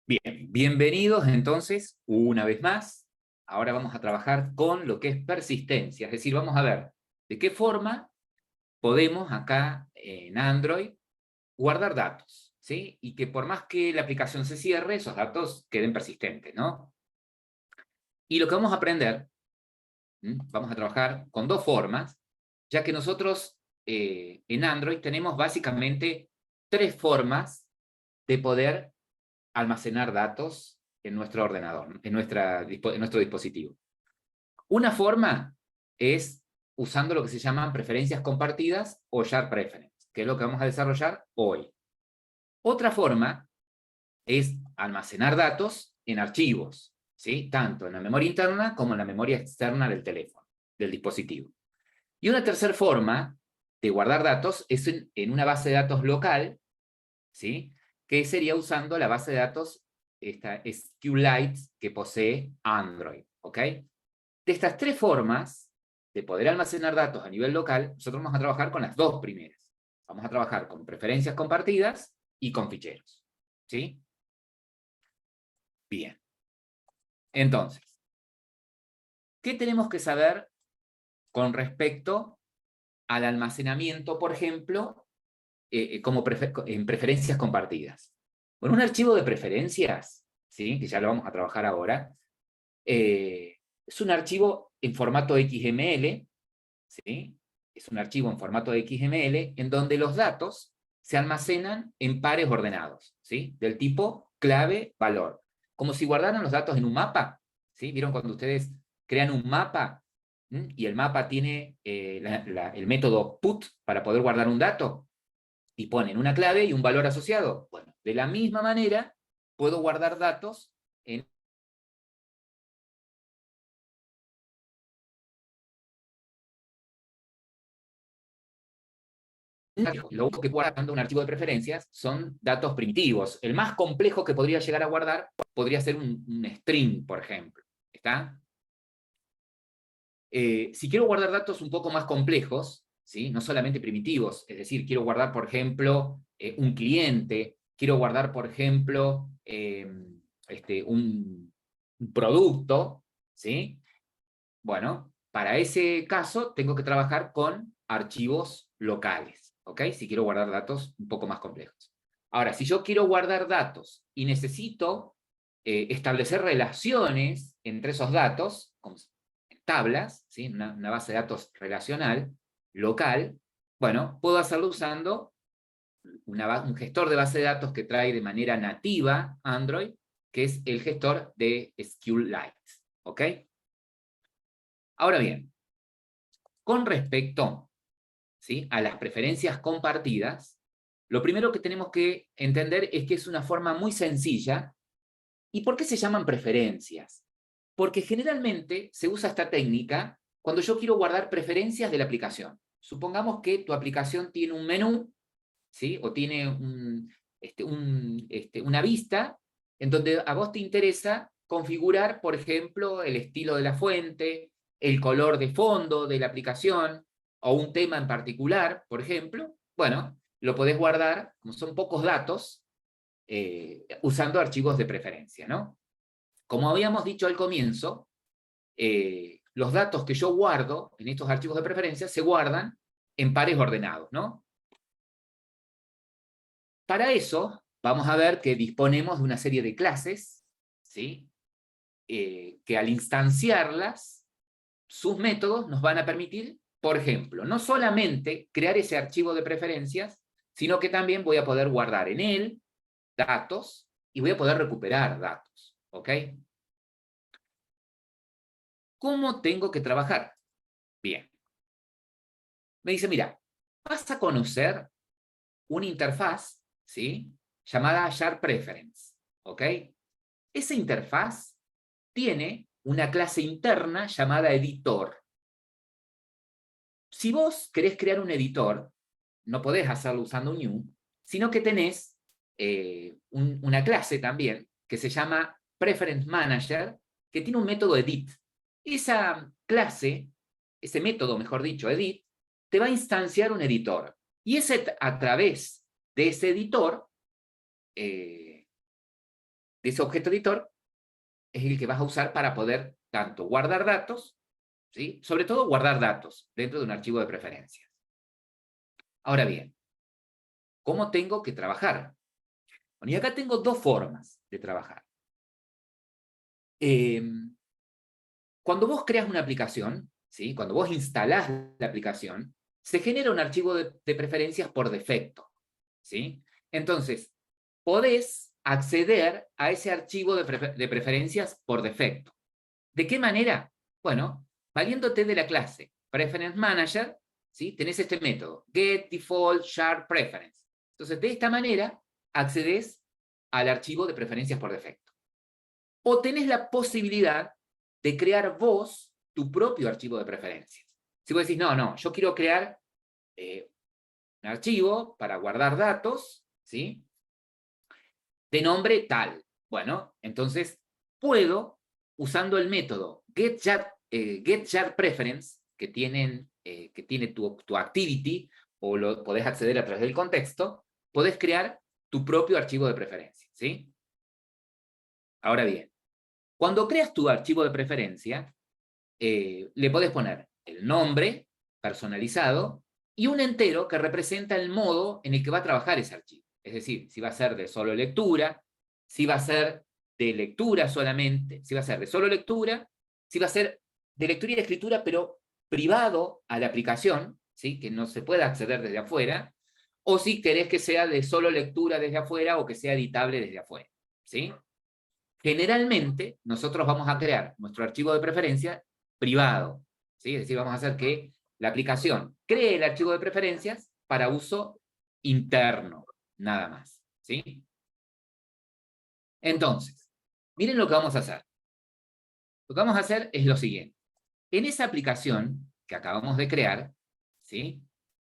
Bien, bienvenidos entonces una vez más. Ahora vamos a trabajar con lo que es persistencia, es decir, vamos a ver de qué forma podemos acá en Android guardar datos, ¿sí? Y que por más que la aplicación se cierre, esos datos queden persistentes, ¿no? Y lo que vamos a aprender, vamos a trabajar con dos formas, ya que nosotros en Android tenemos básicamente tres formas de poder almacenar datos en nuestro ordenador, en nuestro dispositivo. Una forma es usando lo que se llaman preferencias compartidas o Share Preference, que es lo que vamos a desarrollar hoy. Otra forma es almacenar datos en archivos, ¿sí? Tanto en la memoria interna como en la memoria externa del teléfono, del dispositivo. Y una tercera forma de guardar datos es en una base de datos local, ¿sí? Que sería usando la base de datos esta SQLite que posee Android, ¿ok? De estas tres formas de poder almacenar datos a nivel local, nosotros vamos a trabajar con las dos primeras. Vamos a trabajar con preferencias compartidas y con ficheros, ¿sí? Bien. Entonces, ¿qué tenemos que saber con respecto al almacenamiento, por ejemplo, en preferencias compartidas? Bueno, un archivo de preferencias, ¿sí? Que ya lo vamos a trabajar ahora, es un archivo en formato XML, ¿sí? Es un archivo en formato XML en donde los datos se almacenan en pares ordenados, ¿sí? Del tipo clave-valor. Como si guardaran los datos en un mapa, ¿sí? ¿Vieron cuando ustedes crean un mapa y el mapa tiene el método put para poder guardar un dato? Y ponen una clave y un valor asociado. Bueno, de la misma manera puedo guardar datos en lo único que guardando un archivo de preferencias son datos primitivos. El más complejo que podría llegar a guardar podría ser un string, por ejemplo. ¿Está? Si quiero guardar datos un poco más complejos, ¿sí? No solamente primitivos, es decir, quiero guardar, por ejemplo, un cliente, quiero guardar, por ejemplo, un producto, ¿sí? Bueno, para ese caso tengo que trabajar con archivos locales, ¿ok? Si quiero guardar datos un poco más complejos. Ahora, si yo quiero guardar datos y necesito establecer relaciones entre esos datos, como tablas, ¿sí? Una base de datos relacional, local, bueno, puedo hacerlo usando un gestor de base de datos que trae de manera nativa Android, que es el gestor de SQLite, ¿ok? Ahora bien, con respecto, ¿sí?, a las preferencias compartidas, lo primero que tenemos que entender es que es una forma muy sencilla. ¿Y por qué se llaman preferencias? Porque generalmente se usa esta técnica cuando yo quiero guardar preferencias de la aplicación. Supongamos que tu aplicación tiene un menú, ¿sí? O tiene una vista en donde a vos te interesa configurar, por ejemplo, el estilo de la fuente, el color de fondo de la aplicación, o un tema en particular, por ejemplo. Bueno, lo podés guardar, como son pocos datos, usando archivos de preferencia, ¿no? Como habíamos dicho al comienzo, los datos que yo guardo en estos archivos de preferencia se guardan en pares ordenados, ¿no? Para eso, vamos a ver que disponemos de una serie de clases, ¿sí? Que al instanciarlas, sus métodos nos van a permitir, por ejemplo, no solamente crear ese archivo de preferencias, sino que también voy a poder guardar en él datos y voy a poder recuperar datos, ¿ok? ¿Cómo tengo que trabajar? Bien. Me dice, mira, vas a conocer una interfaz, ¿sí? Llamada Share Preference, ¿ok? Esa interfaz tiene una clase interna llamada editor. Si vos querés crear un editor, no podés hacerlo usando un new, sino que tenés una clase también que se llama Preference Manager, que tiene un método edit. Esa clase, ese método, mejor dicho, edit, te va a instanciar un editor. Y a través de ese editor, de ese objeto editor es el que vas a usar para poder tanto guardar datos, ¿sí? Sobre todo guardar datos dentro de un archivo de preferencias. Ahora bien, ¿cómo tengo que trabajar? Bueno, y acá tengo dos formas de trabajar. Cuando vos creas una aplicación, ¿sí? Cuando vos instalás la aplicación, se genera un archivo de preferencias por defecto, ¿sí? Entonces, podés acceder a ese archivo de preferencias por defecto. ¿De qué manera? Bueno, valiéndote de la clase Preference Manager, ¿sí? Tenés este método, getDefaultSharePreference. Entonces, de esta manera, accedes al archivo de preferencias por defecto. O tenés la posibilidad de crear vos tu propio archivo de preferencias. Si vos decís, no, yo quiero crear un archivo para guardar datos, ¿sí? De nombre tal. Bueno, entonces puedo, usando el método getJarPreference, que tiene tu activity, o lo podés acceder a través del contexto, podés crear tu propio archivo de preferencia, ¿sí? Ahora bien, cuando creas tu archivo de preferencia, le podés poner el nombre personalizado y un entero que representa el modo en el que va a trabajar ese archivo. Es decir, si va a ser de solo lectura, si va a ser de lectura solamente, si va a ser de solo lectura, si va a ser de lectura y de escritura, pero privado a la aplicación, ¿sí? Que no se pueda acceder desde afuera, o si querés que sea de solo lectura desde afuera o que sea editable desde afuera, ¿sí? Generalmente, nosotros vamos a crear nuestro archivo de preferencia privado, ¿sí? Es decir, vamos a hacer que la aplicación cree el archivo de preferencias para uso interno, nada más, ¿sí? Entonces, miren lo que vamos a hacer. Lo que vamos a hacer es lo siguiente. En esa aplicación que acabamos de crear, ¿sí?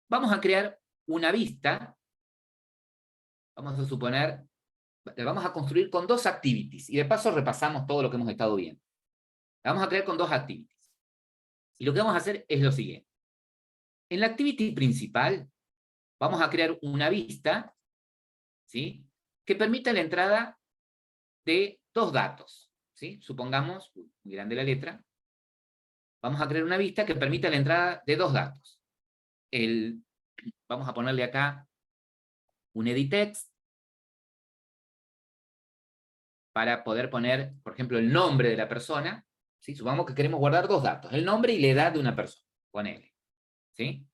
Vamos a crear una vista, vamos a suponer, la vamos a construir con dos activities, y de paso repasamos todo lo que hemos estado viendo. La vamos a crear con dos activities. Y lo que vamos a hacer es lo siguiente. En la activity principal, vamos a crear una vista, ¿sí? Que permita la entrada de dos datos, ¿sí? Supongamos, muy grande la letra, vamos a crear una vista que permita la entrada de dos datos. Vamos a ponerle acá un edit text para poder poner, por ejemplo, el nombre de la persona, ¿sí? Supongamos que queremos guardar dos datos, el nombre y la edad de una persona, ponele, ¿sí?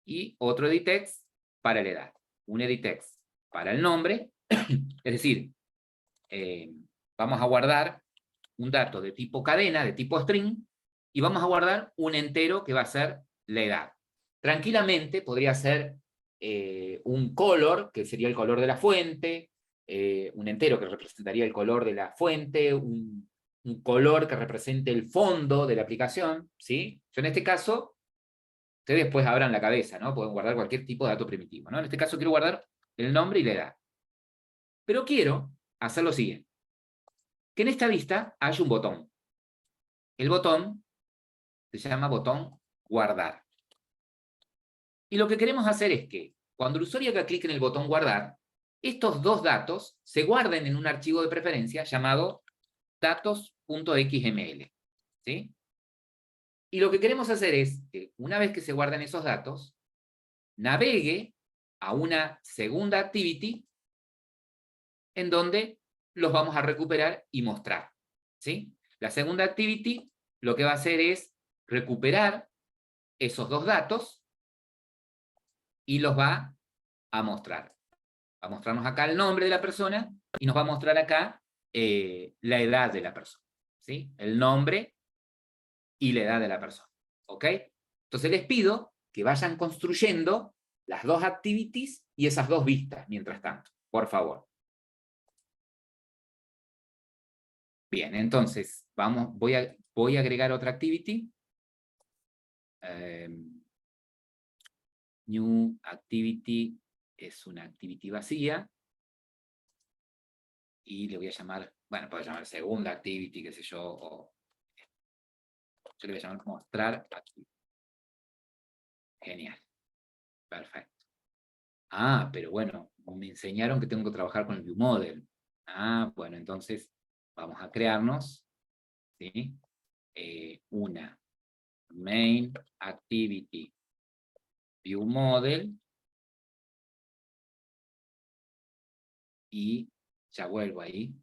Y otro edit text para la edad, un edit text para el nombre, es decir, vamos a guardar un dato de tipo cadena, de tipo string, y vamos a guardar un entero que va a ser la edad. Tranquilamente podría ser un color, que sería el color de la fuente, un entero que representaría el color de la fuente, un color que represente el fondo de la aplicación, ¿sí? Yo en este caso, ustedes después abran la cabeza, ¿no? Pueden guardar cualquier tipo de dato primitivo, ¿no? En este caso quiero guardar el nombre y la edad. Pero quiero hacer lo siguiente. Que en esta vista haya un botón. El botón se llama botón guardar. Y lo que queremos hacer es que cuando el usuario haga clic en el botón guardar, estos dos datos se guarden en un archivo de preferencia llamado datos.xml, ¿sí? Y lo que queremos hacer es que una vez que se guarden esos datos, navegue a una segunda activity en donde los vamos a recuperar y mostrar, ¿sí? La segunda activity lo que va a hacer es recuperar esos dos datos y los va a mostrar. Va a mostrarnos acá el nombre de la persona y nos va a mostrar acá la edad de la persona, ¿sí? El nombre y la edad de la persona, ¿ok? Entonces les pido que vayan construyendo las dos activities y esas dos vistas mientras tanto, por favor. Bien, entonces, voy a agregar otra activity. New activity es una activity vacía. Y le voy a llamar, bueno, puedo llamar segunda activity, qué sé yo, o yo le voy a llamar mostrar activity. Genial, perfecto. Ah, pero bueno, me enseñaron que tengo que trabajar con el ViewModel. Bueno, entonces vamos a crearnos, ¿sí? Una main activity view model, y ya vuelvo ahí,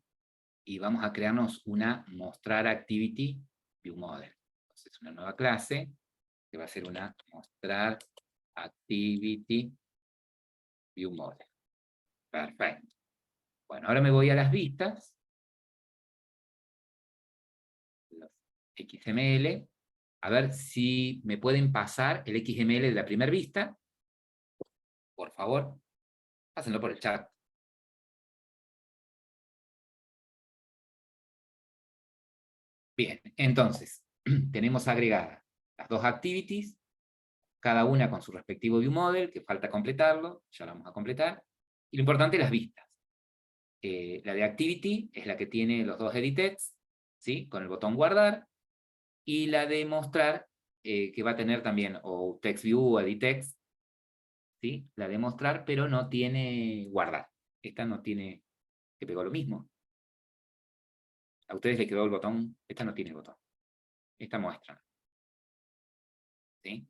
y vamos a crearnos una mostrar activity view model. Entonces una nueva clase que va a ser una mostrar activity view model. Perfecto. Bueno, ahora me voy a las vistas, los XML, a ver si me pueden pasar el XML de la primera vista. Por favor, pásenlo por el chat. Bien, entonces, tenemos agregadas las dos activities, cada una con su respectivo view model, que falta completarlo, ya lo vamos a completar. Y lo importante, las vistas. La de activity es la que tiene los dos edit text, ¿sí? Con el botón guardar, y la de mostrar, que va a tener también o text view o edit text, ¿sí? La de mostrar, pero no tiene guardar. Esta no tiene, que pegó lo mismo. A ustedes les quedó el botón, esta no tiene botón. Esta muestra, ¿sí?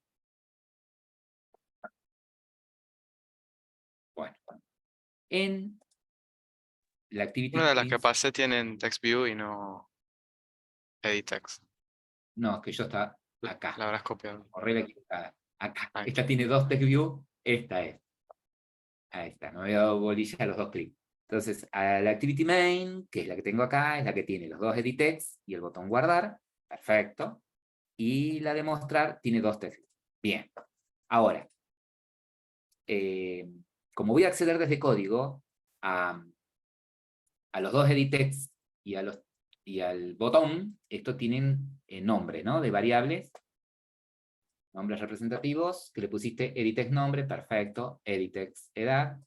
Bueno, en la activity Una de las que main, pasé tienen text view y no edit text. no, es que yo está acá, La habrás copiado. corré la equivocada, acá. Ahí. Esta tiene dos text view, esta es. Ahí está, me había dado bolilla a los dos clics. Entonces, a la activity main, que es la que tengo acá, es la que tiene los dos edit text y el botón guardar. Perfecto. Y la de mostrar tiene dos text. Bien. Ahora, como voy a acceder desde código a los dos edit text y al botón, estos tienen nombre, ¿no? De variables, nombres representativos, que le pusiste edit text nombre, perfecto, edit text edad,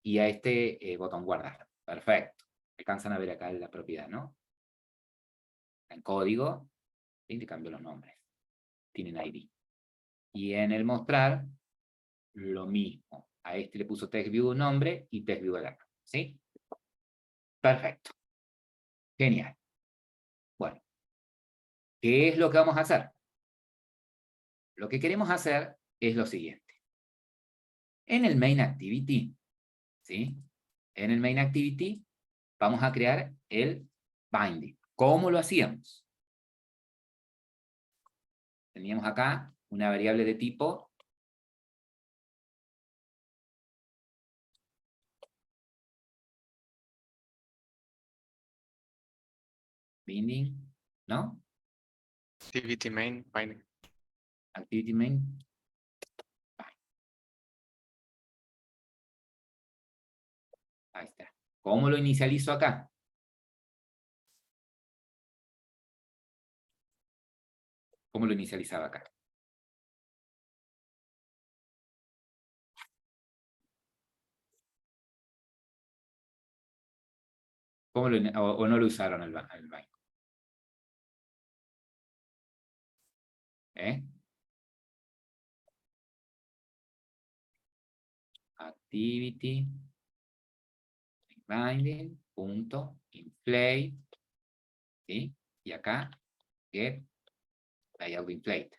y a este botón guardar. Perfecto. Alcanzan a ver acá la propiedad, ¿no? En código, y te cambio los nombres. Tienen ID. Y en el mostrar, lo mismo. A este le puso TextView nombre y TextView edad. ¿Sí? Perfecto. Genial. Bueno, ¿qué es lo que vamos a hacer? Lo que queremos hacer es lo siguiente. En el main activity, ¿sí? En el main activity vamos a crear el binding. ¿Cómo lo hacíamos? Teníamos acá una variable de tipo binding, ¿no? Activity main binding. Activity main. Ahí está. ¿Cómo lo inicializo acá? ¿Cómo lo inicializaba acá? ¿Cómo o no lo usaron el bind? ¿Eh? Activity binding punto inflate, ¿sí? Y acá get layout inflate,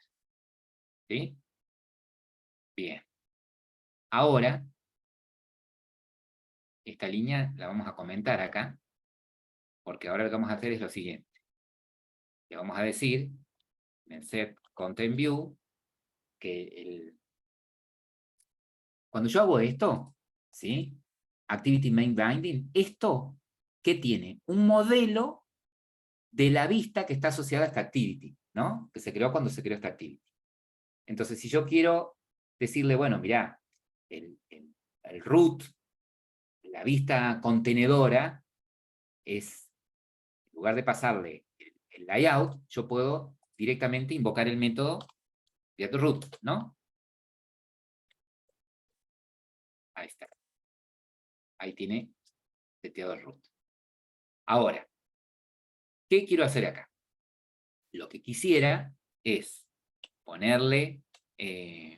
¿sí? Bien. Ahora, esta línea la vamos a comentar acá, porque ahora lo que vamos a hacer es lo siguiente. Le vamos a decir en set content view que cuando yo hago esto, ¿sí? Activity main binding, esto, ¿qué tiene? Un modelo de la vista que está asociada a esta activity, ¿no? Que se creó cuando se creó esta activity. Entonces, si yo quiero decirle, bueno, mirá, el root, la vista contenedora, es, en lugar de pasarle el layout, yo puedo directamente invocar el método getRoot, ¿no? Ahí está. Ahí tiene seteado el root. Ahora, ¿qué quiero hacer acá? Lo que quisiera es ponerle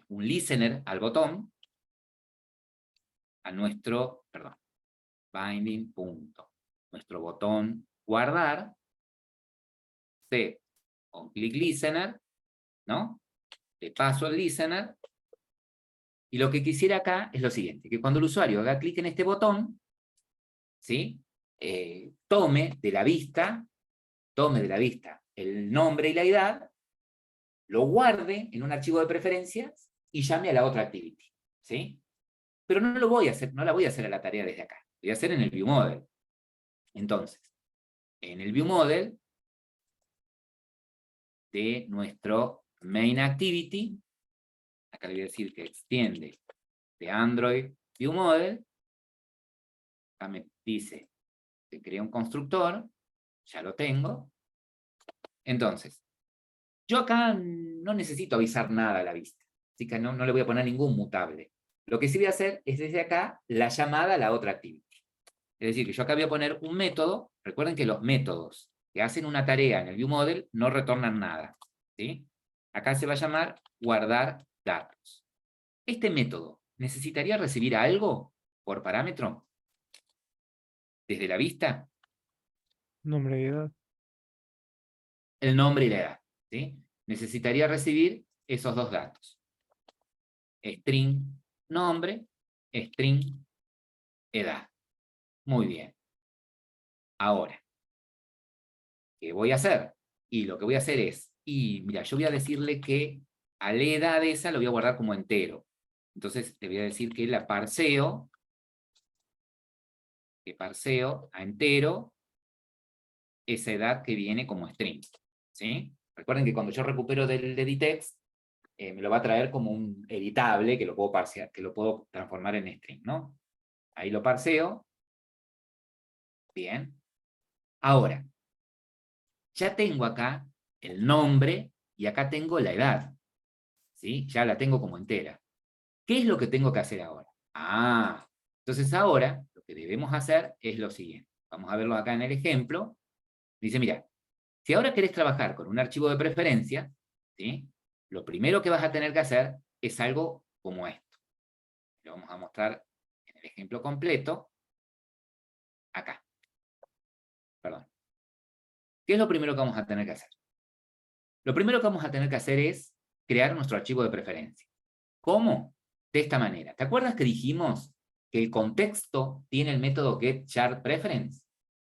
un listener al botón, a nuestro, perdón, binding punto nuestro botón guardar, set on click listener, ¿no? Le paso al listener, y lo que quisiera acá es lo siguiente, que cuando el usuario haga clic en este botón, ¿sí? Tome de la vista el nombre y la edad, lo guarde en un archivo de preferencias y llame a la otra activity, ¿sí? Pero no lo voy a hacer, no la voy a hacer a la tarea desde acá, voy a hacer en el viewModel. Entonces, en el viewModel de nuestro main activity, acá le voy a decir que extiende de Android viewModel, acá me dice que crea un constructor, ya lo tengo. Entonces, yo acá no necesito avisar nada a la vista, así que no le voy a poner ningún mutable. Lo que sí voy a hacer es desde acá la llamada a la otra activity. Es decir, que yo acá voy a poner un método. Recuerden que los métodos que hacen una tarea en el viewModel no retornan nada, ¿sí? Acá se va a llamar guardar datos. Este método necesitaría recibir algo por parámetro desde la vista, Nombre y edad. el nombre y la edad, ¿sí? Necesitaría recibir esos dos datos. String nombre, string edad. Muy bien. Ahora, ¿qué voy a hacer? Y lo que voy a hacer es, mira, yo voy a decirle que a la edad esa lo voy a guardar como entero. Entonces le voy a decir que la parseo a entero esa edad que viene como string, ¿sí? Recuerden que cuando yo recupero del edittext, me lo va a traer como un editable que lo puedo parsear, que lo puedo transformar en string, ¿no? Ahí lo parseo. Bien. Ahora, ya tengo acá el nombre y acá tengo la edad, ¿sí? Ya la tengo como entera. ¿Qué es lo que tengo que hacer ahora? Entonces ahora lo que debemos hacer es lo siguiente. Vamos a verlo acá en el ejemplo. Dice, mira, si ahora querés trabajar con un archivo de preferencia, ¿sí? Lo primero que vas a tener que hacer es algo como esto. Lo vamos a mostrar en el ejemplo completo. Acá. Perdón. ¿Qué es lo primero que vamos a tener que hacer? Lo primero que vamos a tener que hacer es crear nuestro archivo de preferencia. ¿Cómo? De esta manera. ¿Te acuerdas que dijimos que el contexto tiene el método getChartPreference?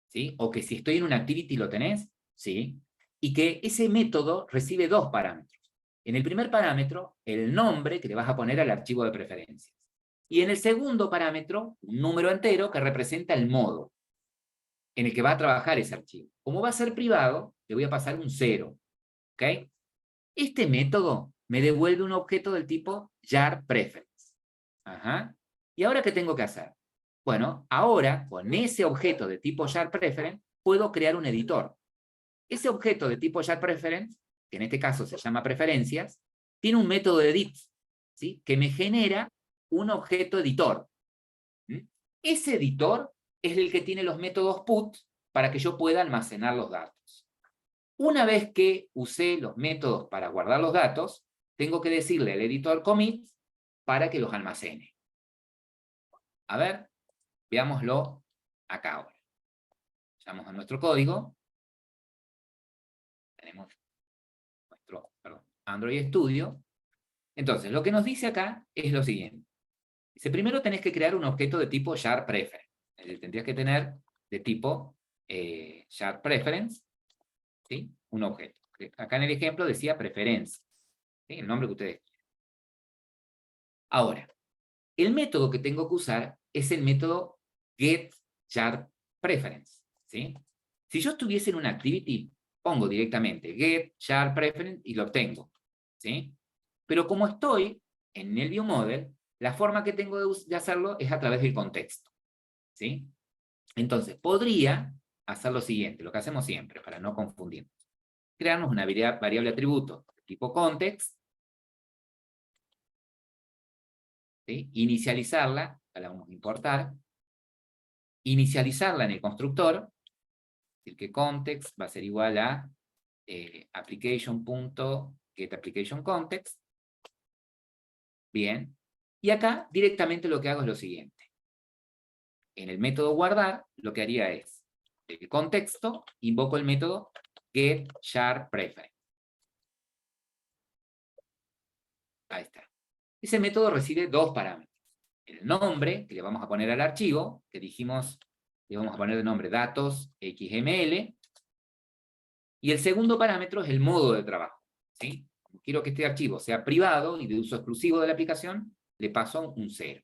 ¿Sí? O que si estoy en una activity lo tenés, ¿sí? Y que ese método recibe dos parámetros. En el primer parámetro, el nombre que le vas a poner al archivo de preferencias. Y en el segundo parámetro, un número entero que representa el modo en el que va a trabajar ese archivo. Como va a ser privado, le voy a pasar un 0. ¿Ok? Este método me devuelve un objeto del tipo jarPreference. Ajá. ¿Y ahora qué tengo que hacer? Bueno, ahora con ese objeto de tipo jarPreference puedo crear un editor. Ese objeto de tipo jarPreference, que en este caso se llama preferencias, tiene un método de edit, ¿sí? Que me genera un objeto editor. ¿Mm? Ese editor es el que tiene los métodos put para que yo pueda almacenar los datos. Una vez que usé los métodos para guardar los datos, tengo que decirle al editor commit para que los almacene. A ver, veámoslo acá ahora. Vamos a nuestro código. Tenemos nuestro Android Studio. Entonces, lo que nos dice acá es lo siguiente. Dice, primero tenés que crear un objeto de tipo jarPreference. Tendrías que tener de tipo jarPreference, ¿sí? Un objeto. Acá en el ejemplo decía preferencia, ¿sí? El nombre que ustedes quieran. Ahora, el método que tengo que usar es el método getChartPreference, ¿sí? Si yo estuviese en una activity, pongo directamente getChartPreference y lo obtengo, ¿sí? Pero como estoy en el viewModel, la forma que tengo de hacerlo es a través del contexto, ¿sí? Entonces, podría hacer lo siguiente, lo que hacemos siempre, para no confundirnos. Crearnos una variable atributo de tipo context, ¿sí? Inicializarla, la vamos a importar, inicializarla en el constructor, es decir, que context va a ser igual a application.getApplicationContext. Bien. Y acá directamente lo que hago es lo siguiente. En el método guardar, lo que haría es del contexto, invoco el método getSharPreference. Ahí está. Ese método recibe dos parámetros. El nombre que le vamos a poner al archivo, que dijimos, le vamos a poner de nombre datos XML, y el segundo parámetro es el modo de trabajo, ¿sí? Quiero que este archivo sea privado y de uso exclusivo de la aplicación, le paso un 0.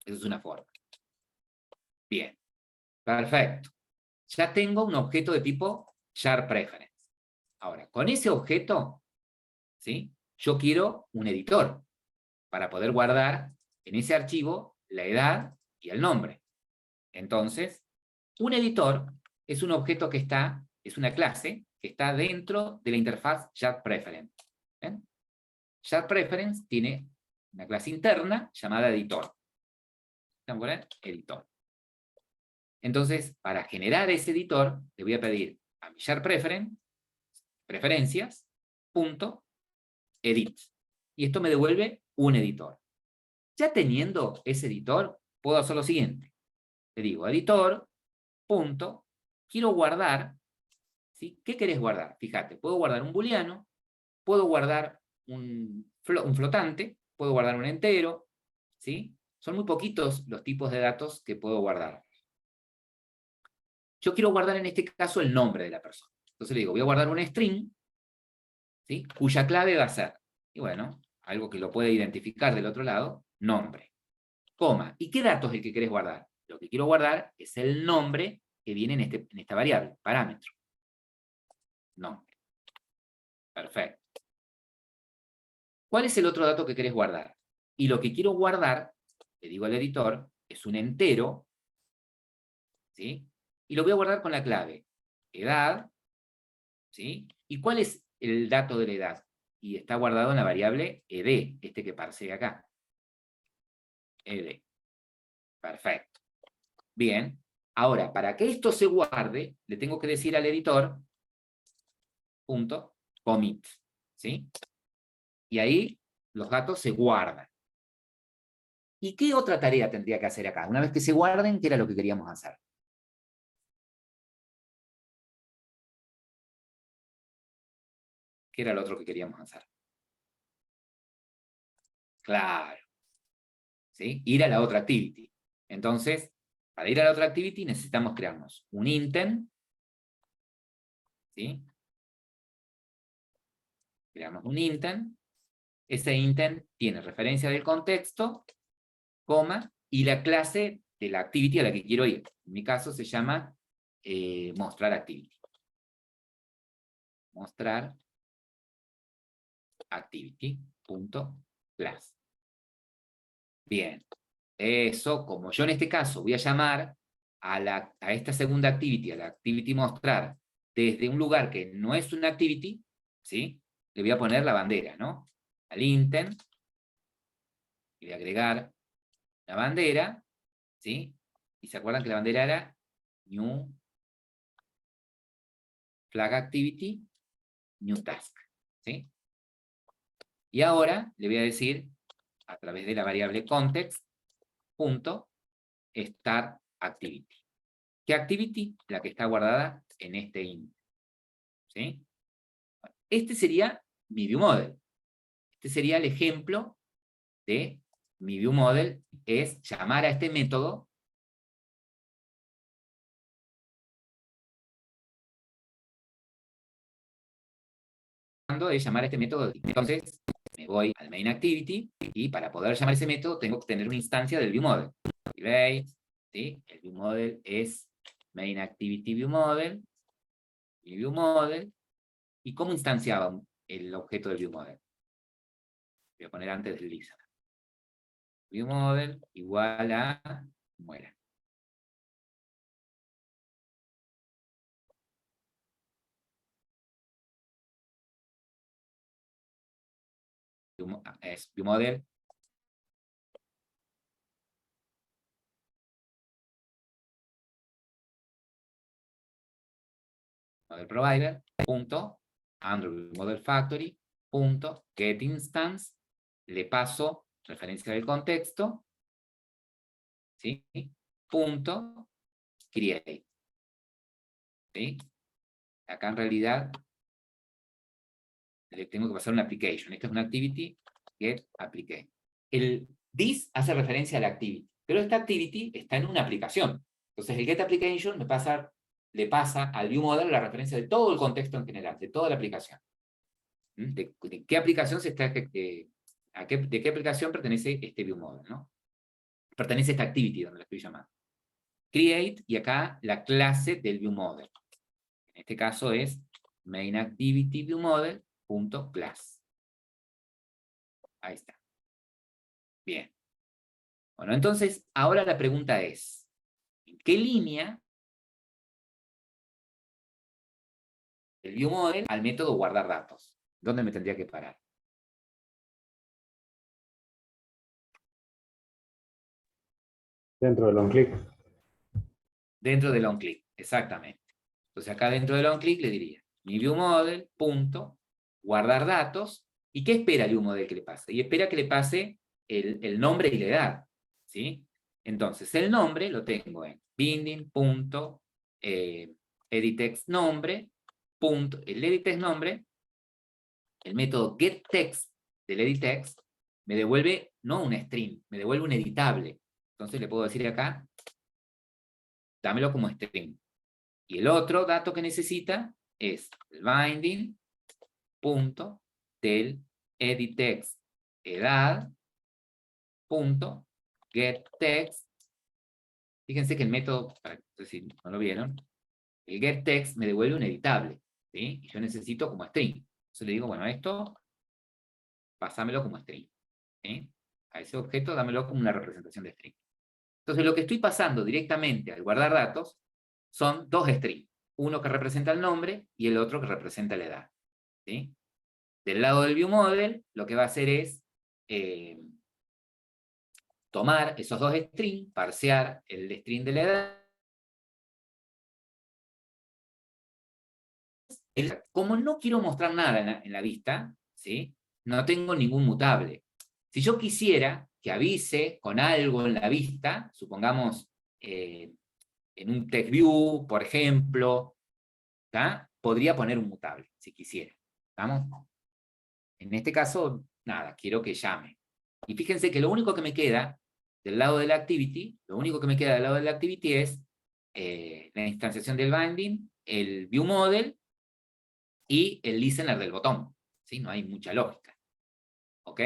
Esa es una forma. Bien, perfecto. Ya tengo un objeto de tipo SharPreference. Ahora, con ese objeto, ¿sí? Yo quiero un editor para poder guardar en ese archivo la edad y el nombre. Entonces, un editor es un objeto que está, es una clase que está dentro de la interfaz SharPreference. ¿Ven? SharPreference tiene una clase interna llamada editor. ¿Están por ahí? Editor. Entonces, para generar ese editor, le voy a pedir a mi SharPreference, preferencias, punto, edit. Y esto me devuelve un editor. Ya teniendo ese editor, puedo hacer lo siguiente. Le digo, editor, punto, quiero guardar, ¿sí? ¿Qué querés guardar? Fíjate, puedo guardar un booleano, puedo guardar un flotante, puedo guardar un entero, ¿sí? Son muy poquitos los tipos de datos que puedo guardar. Yo quiero guardar en este caso el nombre de la persona. Entonces le digo, voy a guardar un string, ¿sí? Cuya clave va a ser, y bueno, algo que lo puede identificar del otro lado, nombre, coma. ¿Y qué dato es el que querés guardar? Lo que quiero guardar es el nombre que viene en esta variable, parámetro. Nombre. Perfecto. ¿Cuál es el otro dato que querés guardar? Y lo que quiero guardar, le digo al editor, es un entero, ¿sí? Y lo voy a guardar con la clave edad, ¿sí? ¿Y cuál es el dato de la edad? Y está guardado en la variable ed, este que parsea acá. Ed. Perfecto. Bien. Ahora, para que esto se guarde, le tengo que decir al editor, punto, commit, ¿sí? Y ahí los datos se guardan. ¿Y qué otra tarea tendría que hacer acá? Una vez que se guarden, ¿qué era lo que queríamos hacer? ¿Qué era lo otro que queríamos hacer? Claro. ¿Sí? Ir a la otra activity. Entonces, para ir a la otra activity necesitamos crearnos un intent, ¿sí? Creamos un intent. Ese intent tiene referencia del contexto, coma, y la clase de la activity a la que quiero ir. En mi caso se llama mostrar activity. Mostrar activity.class. Bien. Eso, como yo en este caso voy a llamar a esta segunda activity, a la activity mostrar, desde un lugar que no es una activity, ¿sí? Le voy a poner la bandera, ¿no? Al intent, y voy a agregar la bandera, ¿sí? Y se acuerdan que la bandera era new flag activity, new task, ¿sí? Y ahora le voy a decir, a través de la variable context, punto, start activity. ¿Qué activity? La que está guardada en este int, ¿sí? Este sería mi viewModel. Este sería el ejemplo de mi viewModel, es llamar a este método de llamar a este método. Entonces, me voy al main activity y para poder llamar ese método tengo que tener una instancia del viewModel. ¿Veis? ¿Sí? El viewModel es main activity viewModel, y viewModel. ¿Y cómo instanciaba el objeto del viewModel? Voy a poner antes del listener. ViewModel igual a muera. Es ViewModel model provider punto Android Model Factory punto get instance, le paso referencia del contexto, ¿sí? Punto create. ¿sí? Acá en realidad le tengo que pasar una application. Esta es una activity, get application. El this hace referencia a la activity, pero esta activity está en una aplicación. Entonces el get application le pasa al viewModel la referencia de todo el contexto en general, de toda la aplicación. ¿De qué aplicación de qué aplicación pertenece este viewModel, ¿no? Pertenece a esta activity donde la estoy llamando. Create, y acá la clase del viewModel. En este caso es mainActivityViewModel.class. Ahí está. Bien. Bueno, entonces, ahora la pregunta es, ¿en qué línea el viewModel al método guardar datos? ¿Dónde me tendría que parar? Dentro del onClick. Dentro del onClick, exactamente. Entonces acá dentro del onClick le diría, mi viewModel, punto, guardar datos, ¿y qué espera el viewModel que le pase? Y espera que le pase el nombre y la edad, ¿sí? Entonces, el nombre lo tengo en binding.editTextNombre, el editTextNombre, el método getText del editText, me devuelve no un string, me devuelve un editable. Entonces le puedo decir acá, dámelo como string. Y el otro dato que necesita es el binding punto del editText edad punto getText. Fíjense que el método, no sé si no lo vieron, el getText me devuelve un editable, ¿sí? Y yo necesito como string. Entonces le digo, bueno, esto, pásamelo como string, ¿sí? A ese objeto dámelo como una representación de string. Entonces lo que estoy pasando directamente al guardar datos son dos strings. Uno que representa el nombre y el otro que representa la edad, ¿sí? Del lado del viewModel, lo que va a hacer es tomar esos dos strings, parsear el string de la edad. Como no quiero mostrar nada en la vista, ¿sí? No tengo ningún mutable. Si yo quisiera que avise con algo en la vista, supongamos en un TextView, por ejemplo, ¿tá? Podría poner un mutable, si quisiera. ¿Estamos? En este caso, nada, quiero que llame. Y fíjense que lo único que me queda del lado de la activity, es la instanciación del binding, el viewModel y el listener del botón. ¿Sí? No hay mucha lógica. ¿Ok?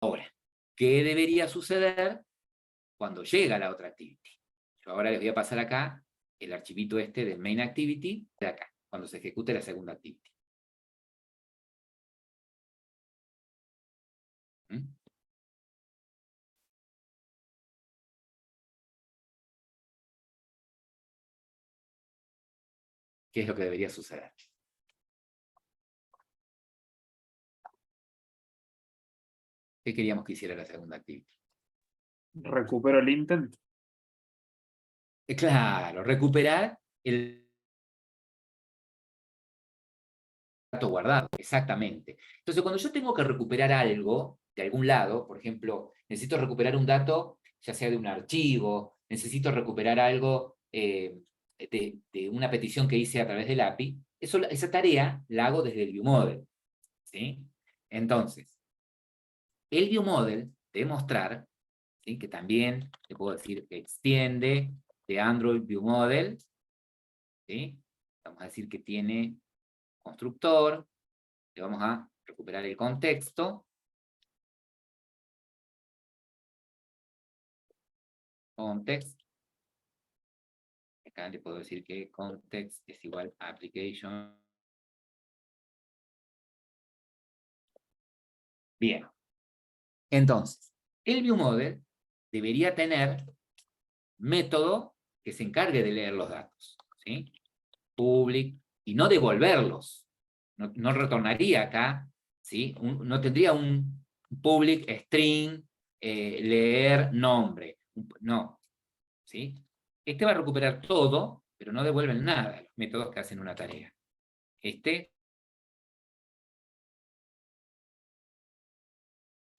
Ahora, ¿qué debería suceder cuando llega la otra activity? Yo ahora les voy a pasar acá el archivito este del main activity de acá, cuando se ejecute la segunda activity. ¿Mm? ¿Qué es lo que debería suceder? ¿Qué queríamos que hiciera la segunda activity? Recupero el intent. Claro, recuperar el dato guardado, exactamente. Entonces, cuando yo tengo que recuperar algo de algún lado, por ejemplo, necesito recuperar un dato, ya sea de un archivo, necesito recuperar algo de una petición que hice a través del API, esa tarea la hago desde el viewModel, ¿sí? Entonces, el viewModel debe mostrar, ¿sí? Que también le puedo decir que extiende de Android viewModel, ¿sí? Vamos a decir que tiene constructor, le vamos a recuperar el contexto, context, acá le puedo decir que context es igual a application. Bien, entonces, el viewModel debería tener método que se encargue de leer los datos, ¿sí? Public, y no devolverlos. No retornaría acá, ¿sí? No tendría un public string, leer nombre. No, ¿sí? Este va a recuperar todo, pero no devuelven nada los métodos que hacen una tarea. Este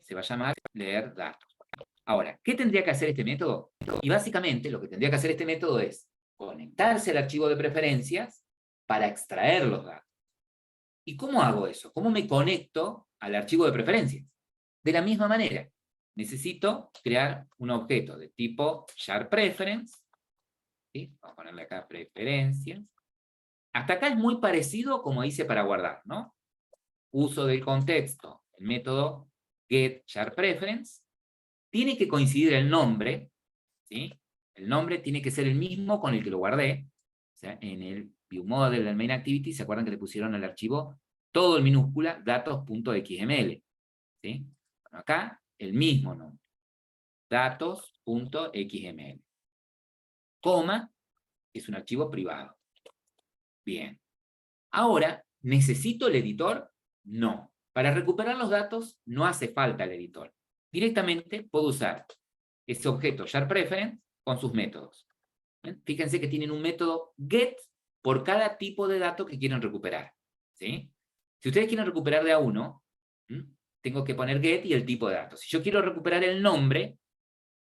se va a llamar leer datos. Ahora, ¿qué tendría que hacer este método? Y básicamente lo que tendría que hacer este método es conectarse al archivo de preferencias para extraer los datos. ¿Y cómo hago eso? ¿Cómo me conecto al archivo de preferencias? De la misma manera, necesito crear un objeto de tipo SharPreference. ¿Sí? Vamos a ponerle acá preferencias. Hasta acá es muy parecido como hice para guardar, ¿no? Uso del contexto, el método getSharPreference. Tiene que coincidir el nombre, ¿sí? El nombre tiene que ser el mismo con el que lo guardé. O sea, en el viewModel del main activity, ¿se acuerdan que le pusieron al archivo todo en minúscula, datos.xml? ¿Sí? Bueno, acá el mismo nombre, datos.xml. Coma, es un archivo privado. Bien. Ahora, ¿necesito el editor? No. Para recuperar los datos no hace falta el editor. Directamente puedo usar ese objeto SharPreference con sus métodos. ¿Bien? Fíjense que tienen un método get por cada tipo de dato que quieren recuperar. ¿Sí? Si ustedes quieren recuperar de a uno, tengo que poner get y el tipo de datos. Si yo quiero recuperar el nombre,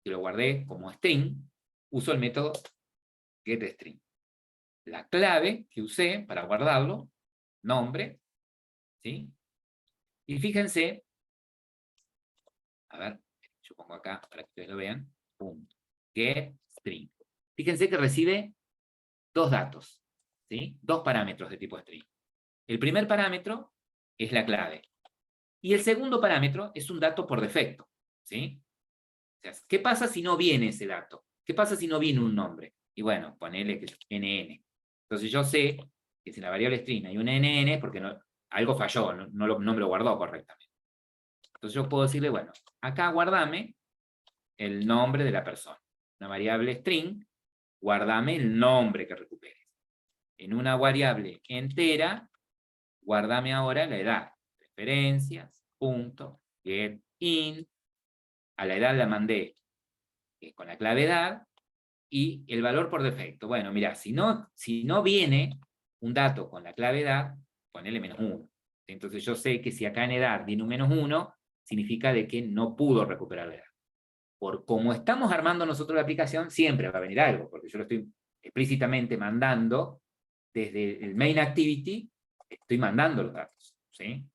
que lo guardé como string, uso el método getString. La clave que usé para guardarlo, nombre, ¿sí? Y fíjense, a ver, yo pongo acá para que ustedes lo vean, getString. Fíjense que recibe dos datos, ¿sí? Dos parámetros de tipo string. El primer parámetro es la clave. Y el segundo parámetro es un dato por defecto, ¿sí? O sea, ¿qué pasa si no viene ese dato? ¿Qué pasa si no viene un nombre? Y bueno, ponele que es NN. Entonces yo sé que si en la variable string hay un NN es porque algo falló, no me lo guardó correctamente. Entonces yo puedo decirle, bueno, acá guardame el nombre de la persona. Una variable string, guardame el nombre que recuperes. En una variable entera, guardame ahora la edad. Referencias, punto, get int. A la edad la mandé con la clave edad, y el valor por defecto. Bueno, mira, si no viene un dato con la clave edad, ponele -1. Entonces yo sé que si acá en edad viene un -1, significa de que no pudo recuperar la edad. Por como estamos armando nosotros la aplicación, siempre va a venir algo, porque yo lo estoy explícitamente mandando desde el main activity, estoy mandando los datos, ¿sí?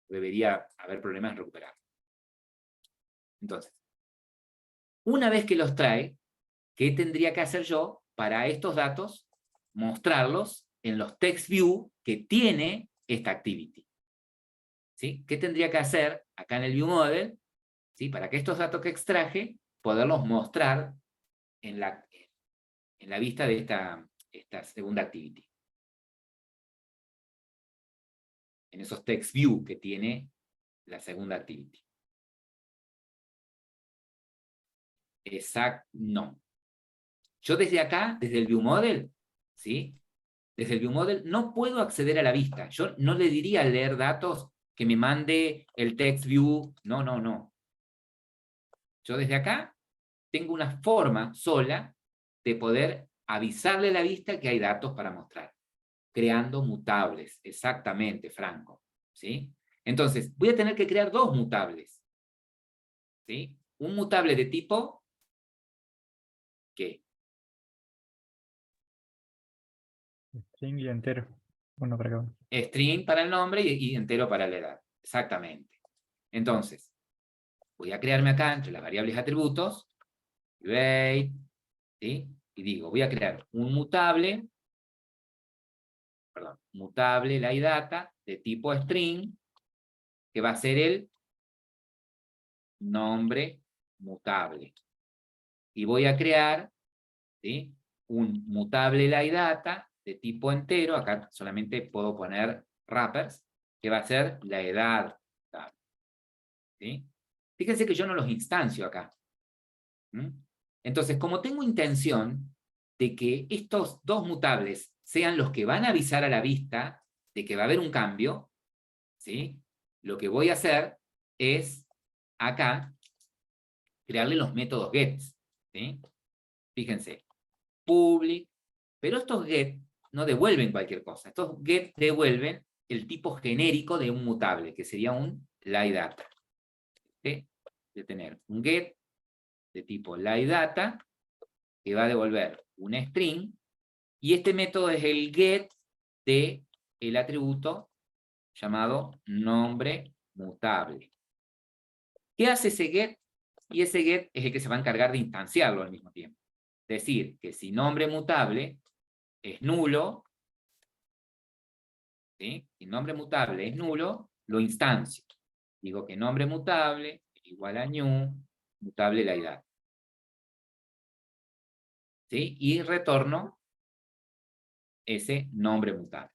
Debería haber problemas en recuperar. Entonces, una vez que los trae, ¿qué tendría que hacer yo para estos datos? Mostrarlos en los text view que tiene esta activity. ¿Sí? ¿Qué tendría que hacer acá en el viewModel? ¿Sí? Para que estos datos que extraje, poderlos mostrar en la vista de esta segunda activity. En esos text view que tiene la segunda activity. Exacto, no. Yo desde acá, desde el viewModel, ¿sí? Desde el viewModel no puedo acceder a la vista. Yo no le diría al leer datos que me mande el text view. No, no, no. Yo desde acá tengo una forma sola de poder avisarle a la vista que hay datos para mostrar. Creando mutables. Exactamente, Franco. ¿Sí? Entonces, voy a tener que crear dos mutables. ¿Sí? Un mutable de tipo ¿qué? String y entero. Uno para cada uno. String para el nombre y entero para la edad. Exactamente. Entonces, voy a crearme acá entre las variables atributos, wait, ¿sí? Y digo, voy a crear un mutable, mutable laidata de tipo string, que va a ser el nombre mutable. Y voy a crear, ¿sí? Un mutable laidata de tipo entero, acá solamente puedo poner wrappers, que va a ser la edad. ¿Sí? Fíjense que yo no los instancio acá. Entonces, como tengo intención de que estos dos mutables sean los que van a avisar a la vista de que va a haber un cambio, ¿sí? Lo que voy a hacer es, acá, crearle los métodos get, ¿sí? Fíjense, public, pero estos get no devuelven cualquier cosa. Estos get devuelven el tipo genérico de un mutable, que sería un laidata. ¿Sí? de tener un get de tipo LiData, que va a devolver un string, y este método es el get de el atributo llamado nombre mutable. ¿Qué hace ese get? Y ese get es el que se va a encargar de instanciarlo al mismo tiempo. Es decir, que si nombre mutable es nulo, ¿sí? Si nombre mutable es nulo, lo instancio. Digo que nombre mutable es igual a new, mutable la edad. ¿Sí? Y retorno ese nombre mutable.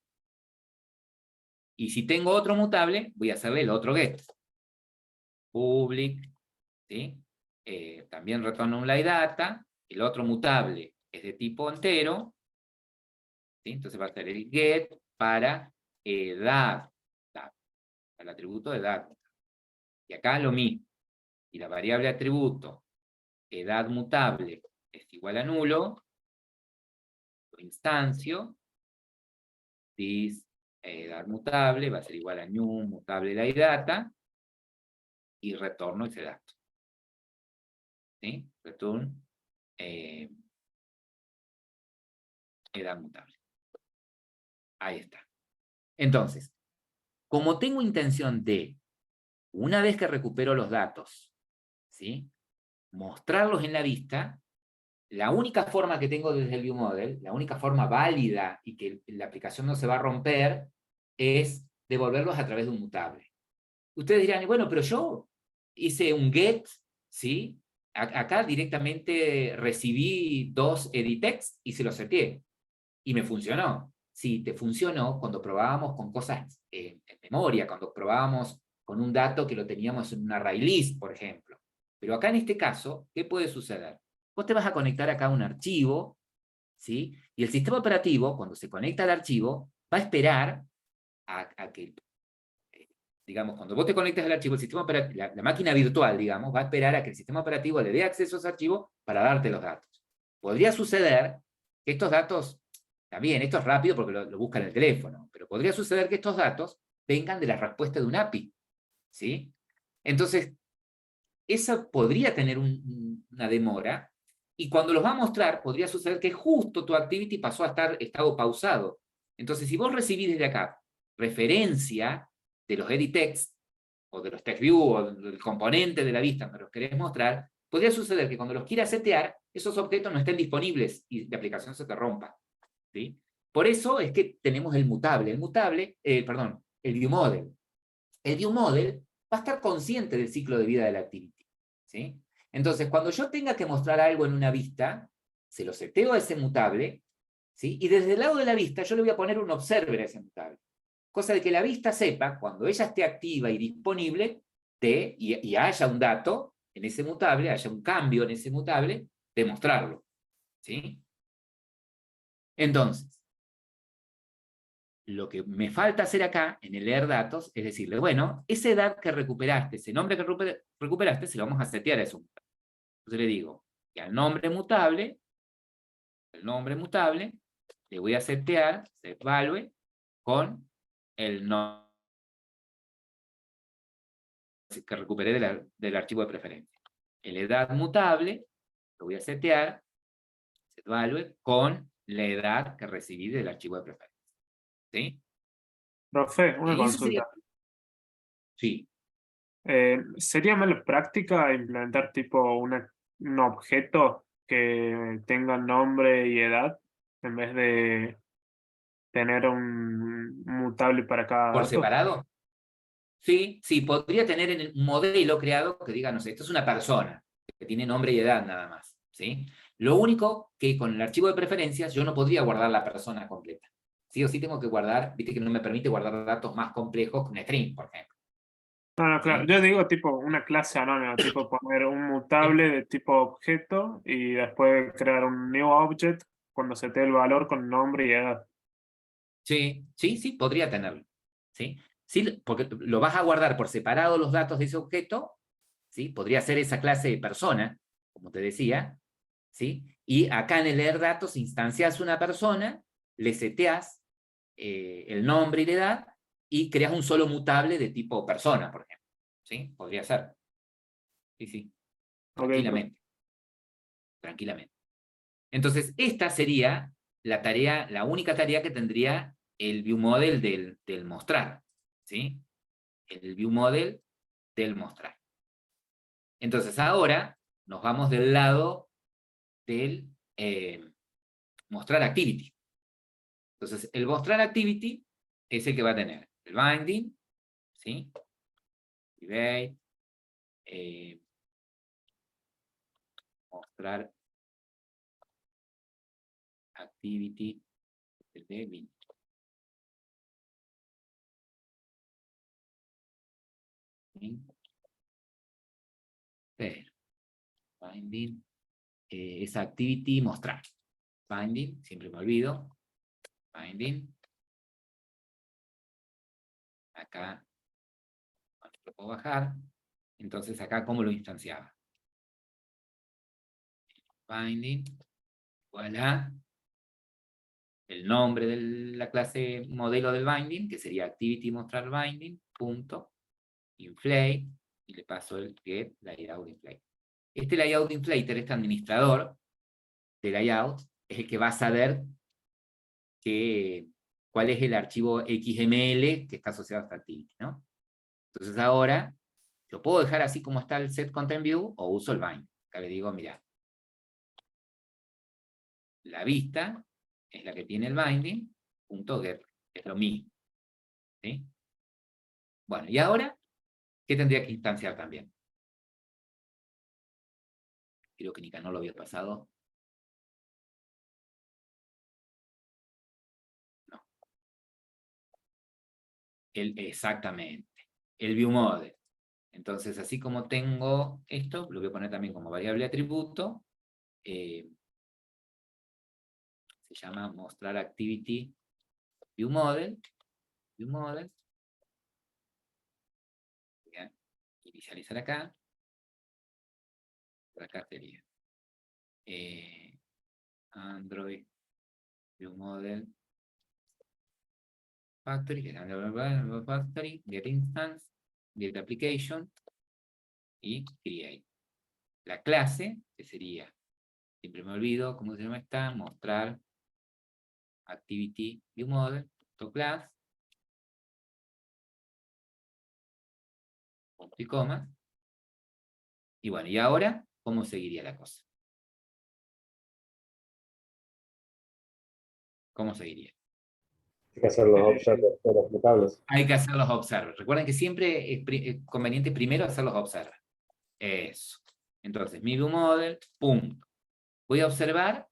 Y si tengo otro mutable, voy a hacerle el otro get. Public, ¿sí? También retorno un LiData. El otro mutable es de tipo entero, ¿sí? Entonces va a ser el get para edad, el atributo de edad. Y acá lo mismo. Y la variable atributo edad mutable es igual a nulo, lo instancio, this edad mutable va a ser igual a new mutable la data, y retorno ese dato. ¿Sí? Return edad mutable. Ahí está. Entonces, como tengo intención de, una vez que recupero los datos, ¿sí? Mostrarlos en la vista, la única forma que tengo desde el ViewModel, la única forma válida y que la aplicación no se va a romper, es devolverlos a través de un mutable. Ustedes dirán, bueno, pero yo hice un get, ¿sí? Acá directamente recibí 2 edittext y se los seteé. Y me funcionó. Sí, te funcionó cuando probábamos con cosas en memoria, cuando probábamos con un dato que lo teníamos en un array list, por ejemplo. Pero acá en este caso, ¿qué puede suceder? Vos te vas a conectar acá a un archivo, ¿sí? Y el sistema operativo, cuando se conecta al archivo, va a esperar a que, digamos, cuando vos te conectes al archivo, el sistema operativo, la máquina virtual, digamos, va a esperar a que el sistema operativo le dé acceso a ese archivo para darte los datos. Podría suceder que estos datos, también, esto es rápido porque lo busca en el teléfono, pero podría suceder que estos datos vengan de la respuesta de un API, ¿sí? Entonces, eso podría tener una demora, y cuando los va a mostrar, podría suceder que justo tu activity pasó a estar estado pausado. Entonces, si vos recibís desde acá referencia de los edittext, o de los TextView, o del componente de la vista que los querés mostrar, podría suceder que cuando los quieras setear, esos objetos no estén disponibles y la aplicación se te rompa, ¿sí? Por eso es que tenemos el mutable. El ViewModel. El ViewModel va a estar consciente del ciclo de vida de la activity, ¿sí? Entonces, cuando yo tenga que mostrar algo en una vista, se lo seteo a ese mutable, ¿sí? Y desde el lado de la vista yo le voy a poner un observer a ese mutable. Cosa de que la vista sepa, cuando ella esté activa y disponible, y haya un dato en ese mutable, haya un cambio en ese mutable, de mostrarlo, ¿sí? Entonces, lo que me falta hacer acá, en el leer datos, es decirle, bueno, esa edad que recuperaste, ese nombre que recuperaste, se lo vamos a setear a eso. Entonces le digo, que al nombre mutable, le voy a setear, setValue, con el nombre que recuperé del archivo de preferencia. El edad mutable, lo voy a setear, setValue, con la edad que recibí del archivo de preferencia. ¿Sí? Profe, una Y eso consulta. Sí. ¿Sería mala práctica implementar tipo un objeto que tenga nombre y edad en vez de tener un mutable para cada ¿Por dato? separado? Sí, podría tener un modelo creado que diga, no sé, esto es una persona, que tiene nombre y edad nada más, ¿sí? Lo único que con el archivo de preferencias yo no podría guardar la persona completa. Sí o sí tengo que guardar, viste que no me permite guardar datos más complejos con string, por ejemplo. No, claro. ¿Sí? Yo digo tipo una clase anónima, tipo poner un mutable de tipo objeto y después crear un new object cuando se te dé el valor con nombre y edad. Sí, podría tenerlo. ¿Sí? Sí, porque lo vas a guardar por separado los datos de ese objeto, ¿sí? Podría ser esa clase de persona, como te decía, ¿sí? Y acá en el leer datos instancias una persona, le seteas el nombre y la edad, y creas un solo mutable de tipo persona, por ejemplo. ¿Sí? Podría ser. Sí, sí. Ok, Tranquilamente. Tranquilamente. Entonces, esta sería la tarea, la única tarea que tendría el viewModel del mostrar. ¿Sí? El viewModel del mostrar. Entonces, ahora nos vamos del lado del mostrar activity. Entonces, el mostrar activity es el que va a tener el binding, ¿sí? Activate, mostrar activity de bin. ¿Sí? Pero, binding, es activity mostrar. Binding, siempre me olvido. Binding. Acá, lo puedo bajar. Entonces, acá, ¿cómo lo instanciaba? Binding, igual a el nombre de la clase modelo del binding, que sería activity mostrar binding, punto, inflate, y le paso el get layout inflate. Este layout inflater, este administrador de layout, es el que va a saber cuál es el archivo XML que está asociado a esta activity, ¿no? Entonces ahora, yo puedo dejar así como está el set content view o uso el bind. Acá le digo, mira, la vista es la que tiene el binding, punto get, es lo mismo. ¿Sí? Bueno, y ahora, ¿qué tendría que instanciar también? Creo que Nika no lo había pasado. No. Exactamente. El viewModel. Entonces, así como tengo esto, lo voy a poner también como variable atributo. Se llama mostrar activity viewModel. ViewModel. Voy a inicializar acá. Por acá sería Android viewModel factory, que es factory, get instance, get application y create. La clase, que sería, siempre me olvido cómo se llama esta, mostrar activity viewModel, class, punto y coma. Y bueno, y ahora, ¿cómo seguiría la cosa? ¿Cómo seguiría? Hay que hacer los observers de los mutables. Hay que hacer los observers. Recuerden que siempre es conveniente primero hacer los observers. Eso. Entonces, mi viewModel, punto. Voy a observar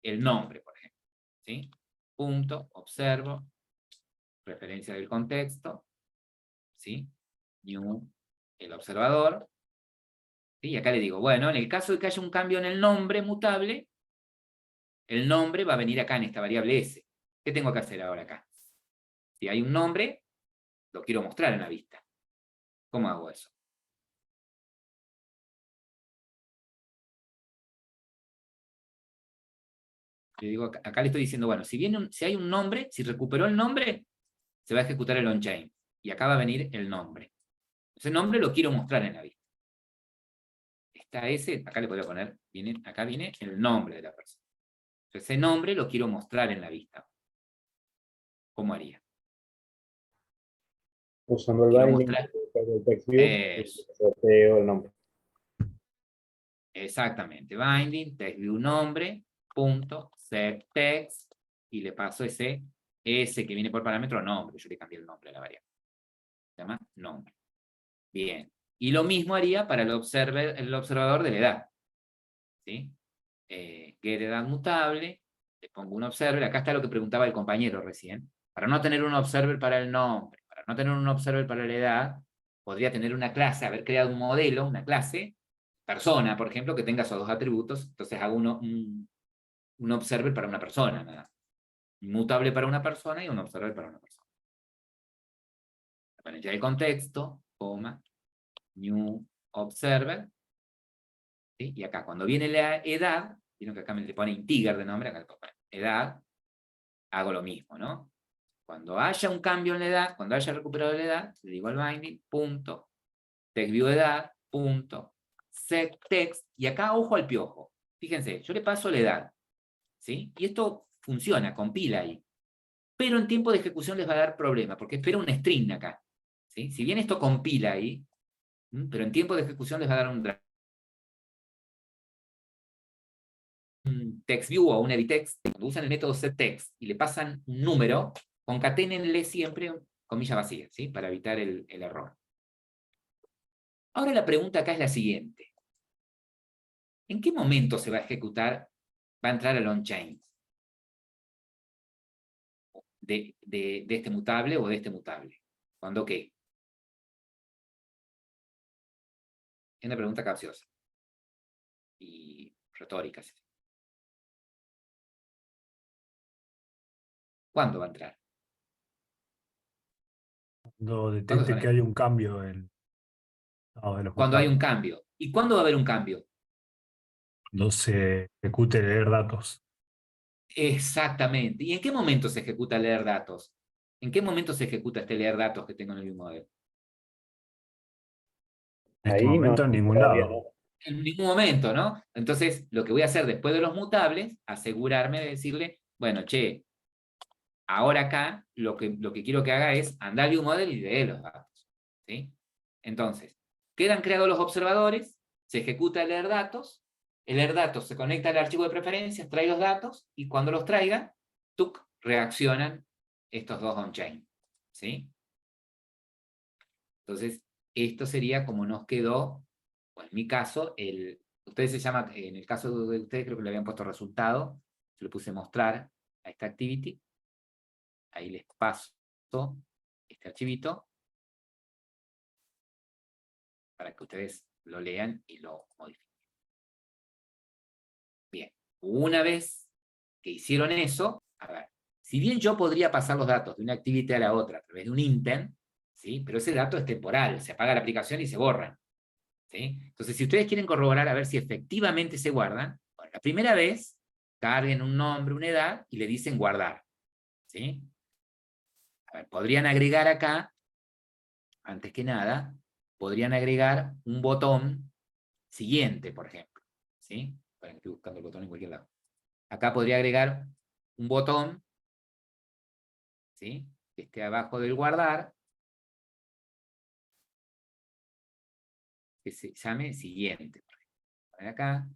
el nombre, por ejemplo. ¿Sí? Punto, observo, referencia del contexto, ¿sí? New, el observador. ¿Sí? Y acá le digo, bueno, en el caso de que haya un cambio en el nombre mutable, el nombre va a venir acá en esta variable S. ¿Qué tengo que hacer ahora acá? Si hay un nombre, lo quiero mostrar en la vista. ¿Cómo hago eso? Le digo, acá le estoy diciendo, bueno, si hay un nombre, si recuperó el nombre, se va a ejecutar el onChain. Y acá va a venir el nombre. Ese nombre lo quiero mostrar en la vista. Está ese, acá le podría poner, acá viene el nombre de la persona. Entonces, ese nombre lo quiero mostrar en la vista. ¿Cómo haría? Usando el Quiero binding mostrar. del text view, Eso. el nombre. Exactamente. Binding, text view nombre, punto, set text, y le paso ese que viene por parámetro nombre. Yo le cambié el nombre a la variable. Se llama nombre. Bien. Y lo mismo haría para el observador de la edad. ¿Sí? Get edad mutable, le pongo un observer. Acá está lo que preguntaba el compañero recién. Para no tener un observer para el nombre, para no tener un observer para la edad, podría tener una clase, haber creado un modelo, una clase, persona, por ejemplo, que tenga esos dos atributos. Entonces hago un observer para una persona, nada. Un mutable para una persona y un observer para una persona. Bueno, ya el contexto, coma, new observer. ¿Sí? Y acá, cuando viene la edad, vieron que acá me le pone integer de nombre, acá le pongo edad, hago lo mismo, ¿no? Cuando haya un cambio en la edad, cuando haya recuperado la edad, le digo al binding, punto, textViewEdad, punto, set text, y acá ojo al piojo. Fíjense, yo le paso la edad, ¿sí? Y esto funciona, compila ahí. Pero en tiempo de ejecución les va a dar problema, porque espera un string acá, ¿sí? Si bien esto compila ahí, pero en tiempo de ejecución les va a dar un text view o un edit text. Cuando usan el método setText y le pasan un número, concaténenle siempre comilla vacía, ¿sí? Para evitar el error. Ahora la pregunta acá es la siguiente. ¿En qué momento se va a ejecutar, va a entrar al on-chain? De este mutable o de este mutable. ¿Cuándo qué? Es una pregunta capciosa y retórica. ¿Sí? ¿Cuándo va a entrar? Cuando ¿Cuándo se detecte que conecta? hay un cambio en de los Cuando hay un mutables, cambio. ¿Y cuándo va a haber un cambio? cuando se ejecute leer datos. Exactamente. ¿Y en qué momento se ejecuta leer datos? ¿En qué momento se ejecuta este leer datos que tengo en el modelo? En este Ahí no, momento en ningún todavía lado. no. En ningún momento, ¿no? Entonces, lo que voy a hacer después de los mutables, asegurarme de decirle, bueno, che, ahora acá lo que quiero que haga es andar un modelo y leer los datos, ¿sí? Entonces, quedan creados los observadores, se ejecuta el leer datos se conecta al archivo de preferencias, trae los datos, y cuando los traiga, ¡tuc!, reaccionan estos dos on-chain, ¿sí? Entonces, esto sería como nos quedó, o en mi caso, ustedes se llama, en el caso de ustedes creo que le habían puesto resultado, yo le puse mostrar a esta activity, ahí les paso este archivito, para que ustedes lo lean y lo modifiquen. Bien, una vez que hicieron eso, a ver, si bien yo podría pasar los datos de una activity a la otra a través de un intent, ¿sí? Pero ese dato es temporal, se apaga la aplicación y se borran, ¿sí? Entonces, si ustedes quieren corroborar a ver si efectivamente se guardan, bueno, la primera vez, carguen un nombre, una edad, y le dicen guardar, ¿sí? A ver, podrían agregar acá, antes que nada, podrían agregar un botón siguiente, por ejemplo, ¿sí? Bueno, estoy buscando el botón en cualquier lado. Acá podría agregar un botón, ¿sí? Que esté abajo del guardar, que se llame siguiente. Poner acá.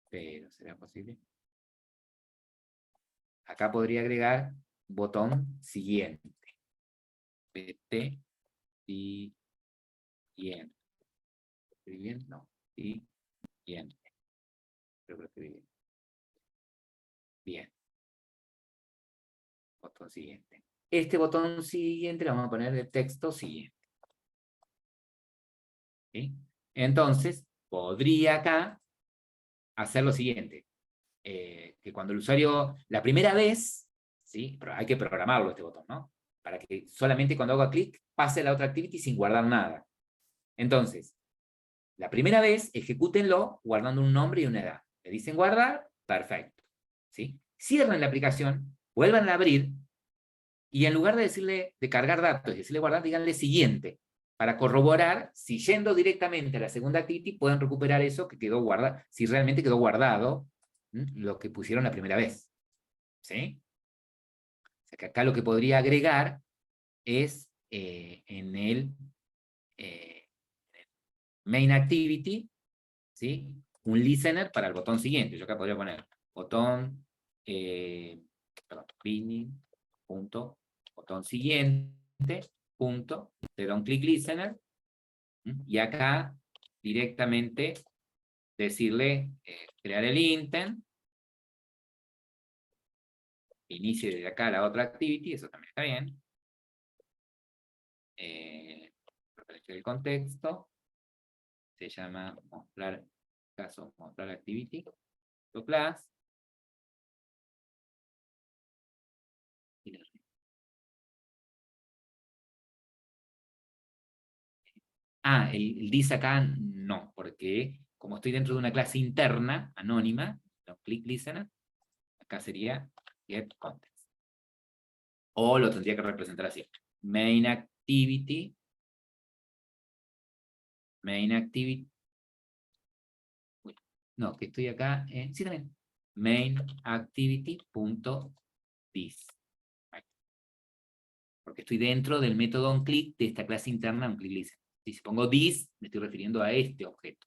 Pero, ¿será posible? Acá podría agregar botón siguiente. PT, siguiente. ¿Escribí bien? No. Siguiente. Creo que lo escribí bien. Bien. Botón siguiente. Este botón siguiente le vamos a poner de texto siguiente. ¿Sí? Entonces, podría acá hacer lo siguiente. Que cuando el usuario, la primera vez, ¿sí? Pero hay que programarlo este botón, ¿no? Para que solamente cuando haga clic pase a la otra activity sin guardar nada. Entonces, la primera vez, ejecútenlo guardando un nombre y una edad. Le dicen guardar, perfecto. ¿Sí? Cierren la aplicación, vuelvan a abrir, y en lugar de decirle, de cargar datos y decirle guardar, díganle siguiente, para corroborar si yendo directamente a la segunda activity pueden recuperar eso que quedó guardado, si realmente quedó guardado lo que pusieron la primera vez. ¿Sí? O sea que acá lo que podría agregar es en el main activity, ¿sí? Un listener para el botón siguiente. Yo acá podría poner botón, beginning, punto, botón siguiente, punto, le da un click listener, y acá directamente decirle, crear el intent, inicie desde acá la otra activity, eso también está bien. El contexto se llama mostrar, caso mostrar activity, class. El dis acá no, porque como estoy dentro de una clase interna, anónima, click listener, acá sería get context. O lo tendría que representar así. Main activity, main activity. Uy, no, que estoy acá. Sí, también. Main activity.this. Porque estoy dentro del método onClick de esta clase interna onClickListen. Si pongo this, me estoy refiriendo a este objeto.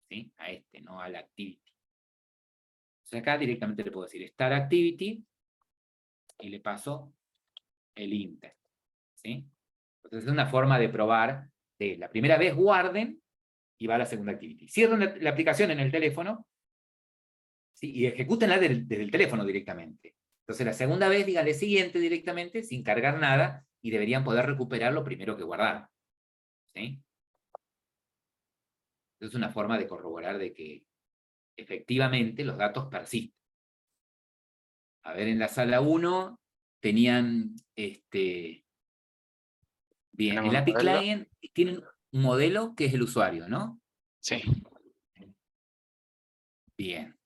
¿Sí? A este, no a la activity. Entonces acá directamente le puedo decir start activity y le paso el inter. ¿Sí? Entonces es una forma de probar de la primera vez guarden y va a la segunda activity. Cierren la aplicación en el teléfono, ¿sí? Y ejecútenla desde el teléfono directamente. Entonces la segunda vez díganle siguiente directamente sin cargar nada y deberían poder recuperar lo primero que guardaron. ¿Sí? Es una forma de corroborar de que efectivamente los datos persisten. A ver, en la sala 1 tenían bien, Tenemos el un API modelo. Client tienen un modelo que es el usuario, ¿no? Sí. Bien.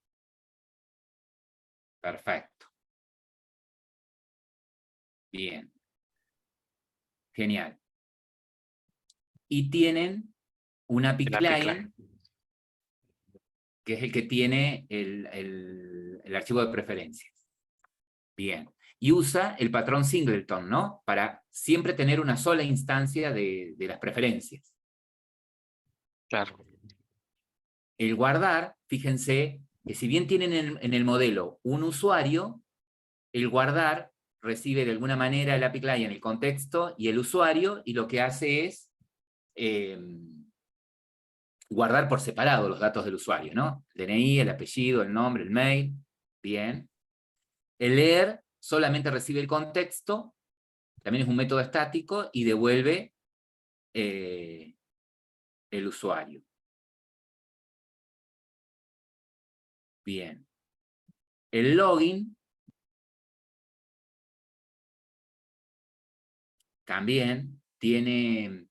Perfecto. Bien. Genial. Y tienen un API El API Client, que es el que tiene el archivo de preferencias. Bien. Y usa el patrón singleton, ¿no? Para siempre tener una sola instancia de las preferencias. Claro. El guardar, fíjense, que si bien tienen en el modelo un usuario, el guardar recibe de alguna manera el API Client el contexto y el usuario, y lo que hace es guardar por separado los datos del usuario, ¿no? El DNI, el apellido, el nombre, el mail. Bien. El leer solamente recibe el contexto, también es un método estático, y devuelve el usuario. Bien. El login también tiene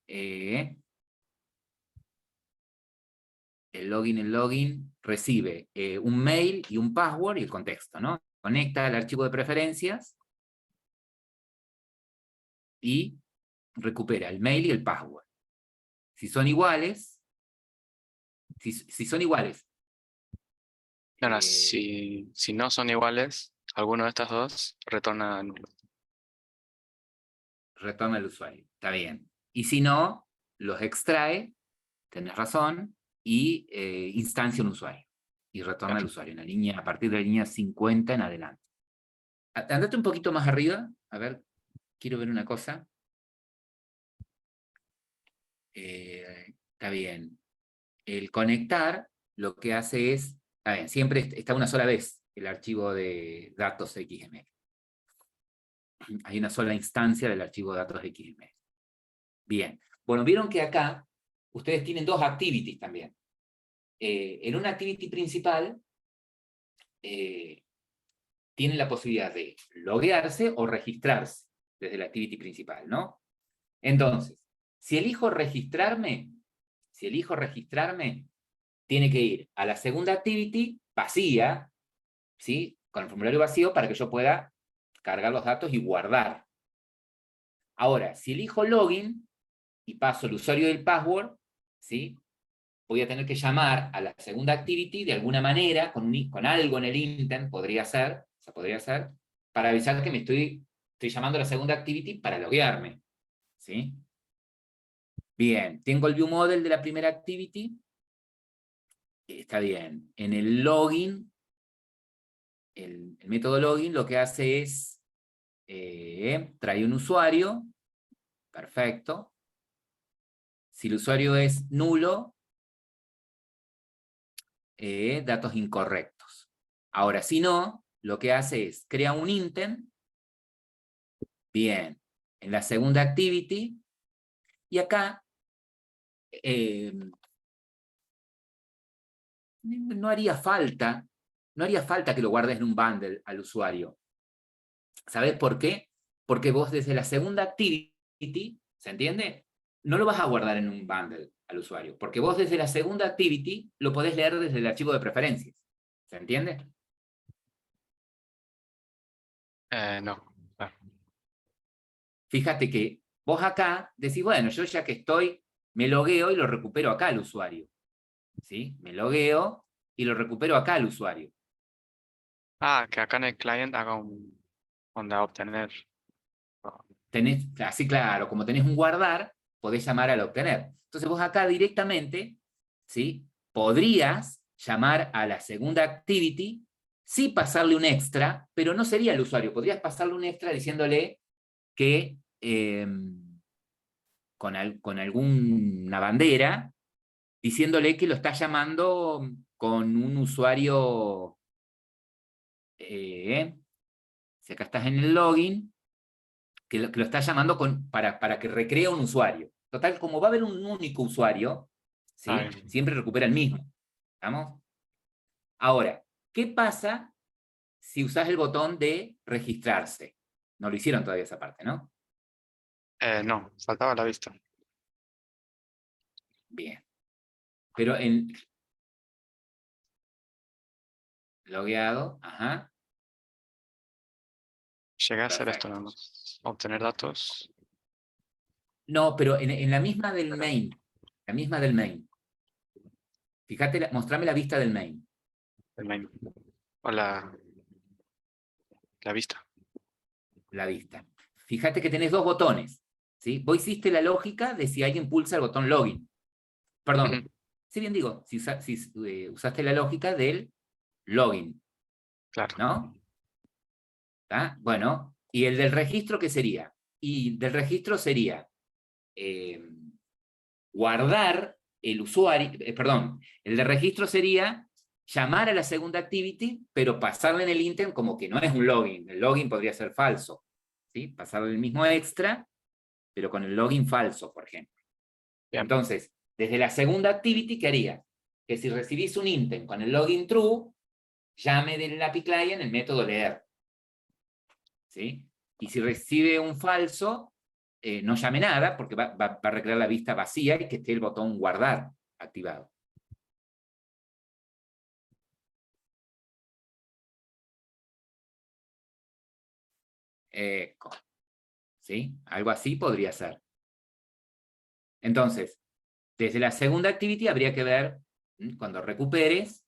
el login recibe un mail y un password y el contexto, ¿no? Conecta el archivo de preferencias y recupera el mail y el password. Si son iguales, si son iguales. Ahora, si no son iguales, alguno de estas dos retorna nulo. Retorna el usuario. Está bien. Y si no, los extrae, tenés razón, y instancia un usuario. Y retorna el usuario en la línea, a partir de la línea 50 en adelante. Andate un poquito más arriba. A ver, quiero ver una cosa. Está bien. El conectar lo que hace es, está bien, siempre está una sola vez el archivo de datos XML. Hay una sola instancia del archivo de datos XML. Bien. Bueno, vieron que acá ustedes tienen dos activities también. En una activity principal tienen la posibilidad de loguearse o registrarse desde la activity principal, ¿no? Entonces, si elijo registrarme, tiene que ir a la segunda activity vacía, ¿sí? Con el formulario vacío para que yo pueda cargar los datos y guardar. Ahora, si elijo login y paso el usuario y el password, ¿sí? Voy a tener que llamar a la segunda activity de alguna manera, con algo en el intent, podría ser, para avisar que me estoy llamando a la segunda activity para loguearme. ¿Sí? Bien, tengo el view model de la primera activity. Está bien. En el login, el método login lo que hace es trae un usuario. Perfecto. Si el usuario es nulo, datos incorrectos. Ahora, si no, lo que hace es crea un intent. Bien. En la segunda activity. Y acá no haría falta que lo guardes en un bundle al usuario. ¿Sabes por qué? Porque vos desde la segunda activity, ¿se entiende? No lo vas a guardar en un bundle al usuario, porque vos desde la segunda activity lo podés leer desde el archivo de preferencias. ¿Se entiende? No. Claro. Fíjate que vos acá decís, bueno, yo ya que estoy, me logueo y lo recupero acá al usuario. ¿Sí? Me logueo y lo recupero acá al usuario. Ah, que acá en el client haga onda obtener. Tenés, así claro, como tenés un guardar, podés llamar al obtener. Entonces vos acá directamente, ¿sí? Podrías llamar a la segunda activity, sí pasarle un extra, pero no sería el usuario. Podrías pasarle un extra diciéndole que con alguna bandera, diciéndole que lo está llamando con un usuario, si acá estás en el login, que lo está llamando para que recree un usuario. Total, como va a haber un único usuario, ¿sí? Ay. Siempre recupera el mismo. ¿Estamos? Ahora, ¿qué pasa si usás el botón de registrarse? No lo hicieron todavía esa parte, ¿no? No, faltaba la vista. Bien. Pero en logueado, ajá. Llegué a hacer esto Perfecto. nada más. Obtener datos. No, pero en la misma del main. La misma del main. Fíjate, mostrame la vista del main. El main. O la vista. La vista. Fíjate que tenés dos botones. ¿Sí? Vos hiciste la lógica de si alguien pulsa el botón login. Perdón, Ujú, si bien digo, si usaste la lógica del login, claro. ¿no? ¿Tá? Bueno, ¿y el del registro qué sería? Y del registro sería guardar el usuario, perdón, el de registro sería llamar a la segunda activity, pero pasarle en el intent como que no es un login. El login podría ser falso, ¿sí? Pasarle el mismo extra, pero con el login falso, por ejemplo. Bien. Entonces, desde la segunda activity, ¿qué haría? Que si recibís un intent con el login true, llame del API client el método leer. ¿Sí? Y si recibe un falso, no llame nada, porque va a recrear la vista vacía y que esté el botón guardar activado. ¿Sí? Algo así podría ser. Entonces, desde la segunda activity habría que ver, cuando recuperes,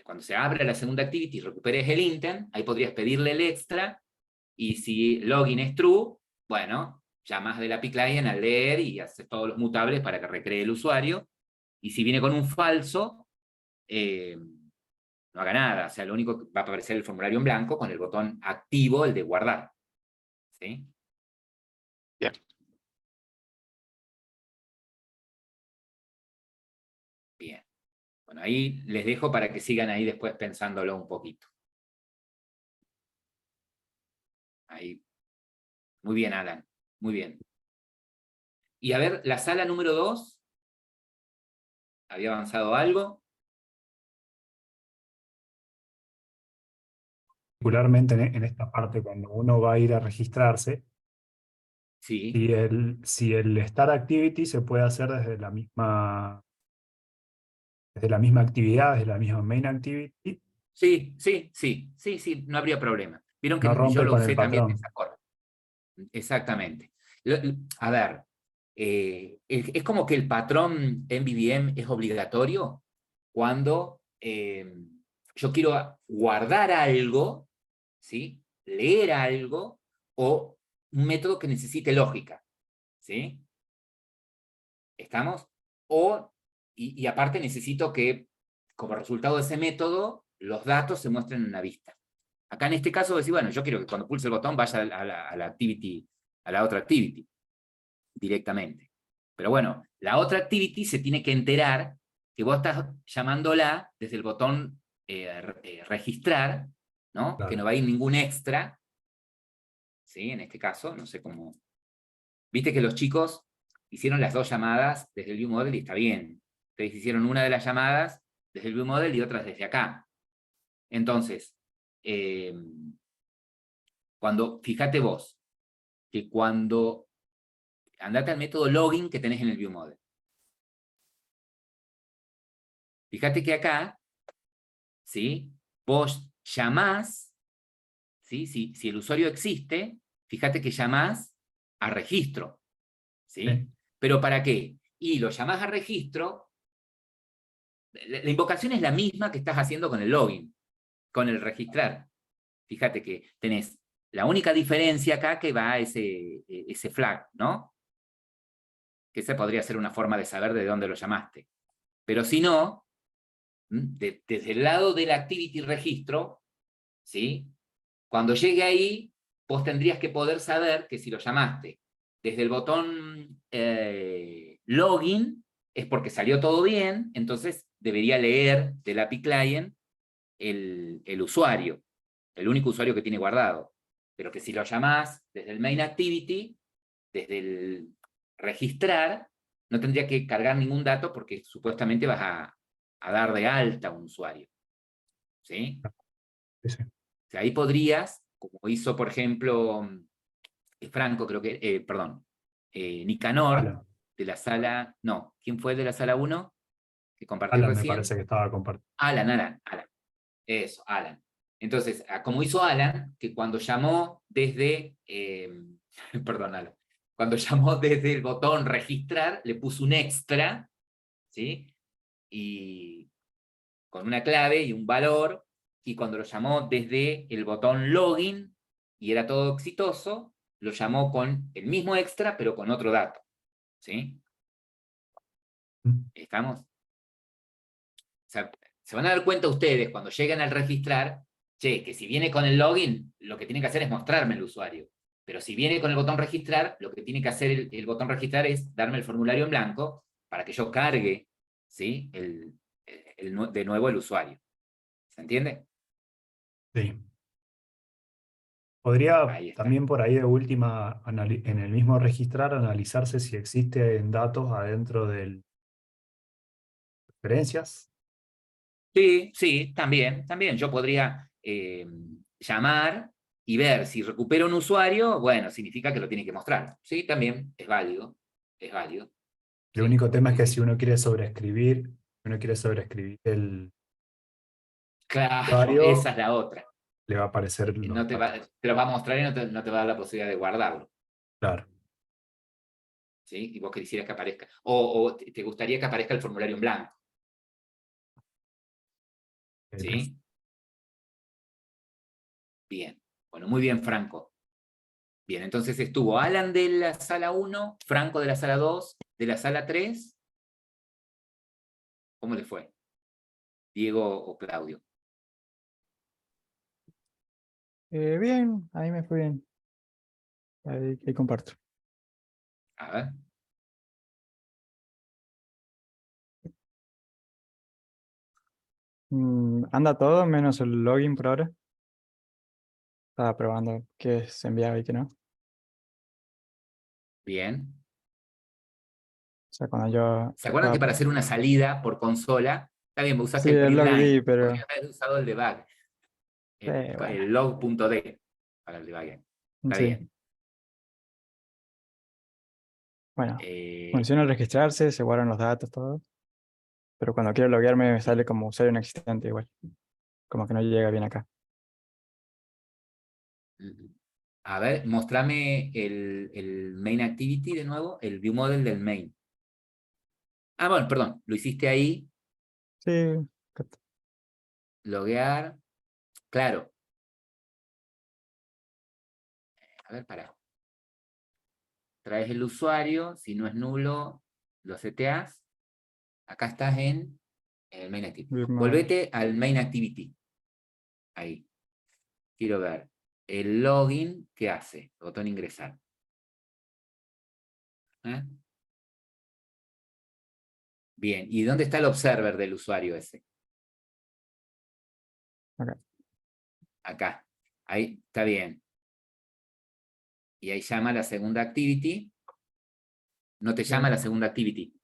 cuando se abra la segunda activity y recuperes el intent, ahí podrías pedirle el extra, y si login es true, bueno, llamas del API client al leer y haces todos los mutables para que recree el usuario, y si viene con un falso, no haga nada, o sea, lo único que va a aparecer el formulario en blanco con el botón activo, el de guardar. ¿Sí? Bien. Bien. Bueno, ahí les dejo para que sigan ahí después pensándolo un poquito. Ahí. Muy bien, Alan. Muy bien. Y a ver, la sala número 2. ¿Había avanzado algo? Particularmente en esta parte, cuando uno va a ir a registrarse, Sí. si el Start Activity se puede hacer desde la misma actividad, desde la misma Main Activity, Sí, sí, sí, sí, sí, no habría problema. Vieron no que yo rompe lo con el usé también de patrón. esa forma. Exactamente. A ver, es como que el patrón MVVM es obligatorio cuando yo quiero guardar algo, ¿sí? Leer algo, o un método que necesite lógica, ¿sí? ¿Estamos? Y aparte necesito que, como resultado de ese método, los datos se muestren en una vista. Acá en este caso decir, bueno, yo quiero que cuando pulse el botón vaya a la activity, a la otra activity, directamente. Pero bueno, la otra activity se tiene que enterar que vos estás llamándola desde el botón registrar, ¿no? Claro. Que no va a ir ningún extra, ¿sí? En este caso, no sé cómo. Viste que los chicos hicieron las dos llamadas desde el ViewModel y está bien. Ustedes hicieron una de las llamadas desde el ViewModel y otras desde acá. Entonces, fíjate vos, que cuando andate al método login que tenés en el ViewModel. Fíjate que acá, ¿sí? Vos llamás, ¿sí? Si el usuario existe, fíjate que llamás a registro, ¿sí? Sí. ¿Pero para qué? Y lo llamás a registro, la invocación es la misma que estás haciendo con el login, con el registrar. Fíjate que tenés la única diferencia acá que va a ese flag, ¿no? Que esa podría ser una forma de saber de dónde lo llamaste. Pero si no, desde el lado del activity registro, ¿sí? Cuando llegue ahí, vos tendrías que poder saber que si lo llamaste desde el botón login, es porque salió todo bien, entonces debería leer del API Client el usuario, el único usuario que tiene guardado. Pero que si lo llamás desde el main activity, desde el registrar, no tendría que cargar ningún dato porque supuestamente vas a dar de alta a un usuario. ¿Sí? Sí, sí. O sea, ahí podrías, como hizo, por ejemplo, Franco, creo que, perdón, Nicanor, Alan. de la sala, no, ¿quién fue de la sala 1? Que compartió Alan me recién. parece que estaba compartiendo. Alan. Eso, Alan. Entonces, como hizo Alan, que cuando llamó desde, perdón, Alan, cuando llamó desde el botón registrar, le puso un extra, ¿sí? Y con una clave y un valor, y cuando lo llamó desde el botón login, y era todo exitoso, lo llamó con el mismo extra, pero con otro dato, ¿sí? ¿Estamos? O sea, se van a dar cuenta ustedes cuando lleguen al registrar, che, que si viene con el login, lo que tiene que hacer es mostrarme el usuario. Pero si viene con el botón registrar, lo que tiene que hacer el botón registrar es darme el formulario en blanco para que yo cargue, ¿sí? De nuevo el usuario. ¿Se entiende? Sí. Podría Ahí está. también por ahí de última, en el mismo registrar, analizarse si existen datos adentro de preferencias. Sí, también. Yo podría llamar y ver si recupero un usuario, bueno, significa que lo tiene que mostrar. Sí, también es válido. El Sí, único tema es que sí. si uno quiere sobreescribir el Claro, usuario, esa es la otra. le va a aparecer los No te datos. lo va a mostrar y no te va a dar la posibilidad de guardarlo. Claro. ¿Sí? Y vos quisieras que aparezca. O te gustaría que aparezca el formulario en blanco. ¿Sí? Bien. Bueno, muy bien, Franco. Bien, entonces estuvo Alan de la sala 1, Franco de la sala 2, de la sala 3. ¿Cómo le fue? Diego o Claudio. Bien, ahí me fue bien. Ahí comparto. A ver. Anda todo menos el login por ahora. Estaba probando qué se enviaba y qué no. O Bien. sea, cuando yo ¿Se acuerdan estaba... que para hacer una salida por consola, está bien, Sí, usaste el el log printline, D, pero... podrías haber usado el debug, bueno, el log.d para el debug. Está sí. bien. Bueno, funciona registrarse, se guardan los datos, todo. Pero cuando quiero loguearme me sale como usuario no existente igual. Como que no llega bien acá. A ver, mostrame el main activity de nuevo, el view model del main. Ah, bueno, perdón, lo hiciste ahí, Sí, loguear, claro. A ver, pará. Traes el usuario, si no es nulo, lo seteas. Acá estás en el main activity. Volvete al main activity. Ahí. Quiero ver. El login, ¿qué hace? Botón ingresar. ¿Eh? Bien, ¿y dónde está el observer del usuario ese? acá. Acá. Ahí, está bien. Y ahí llama la segunda activity. No te llama la segunda activity.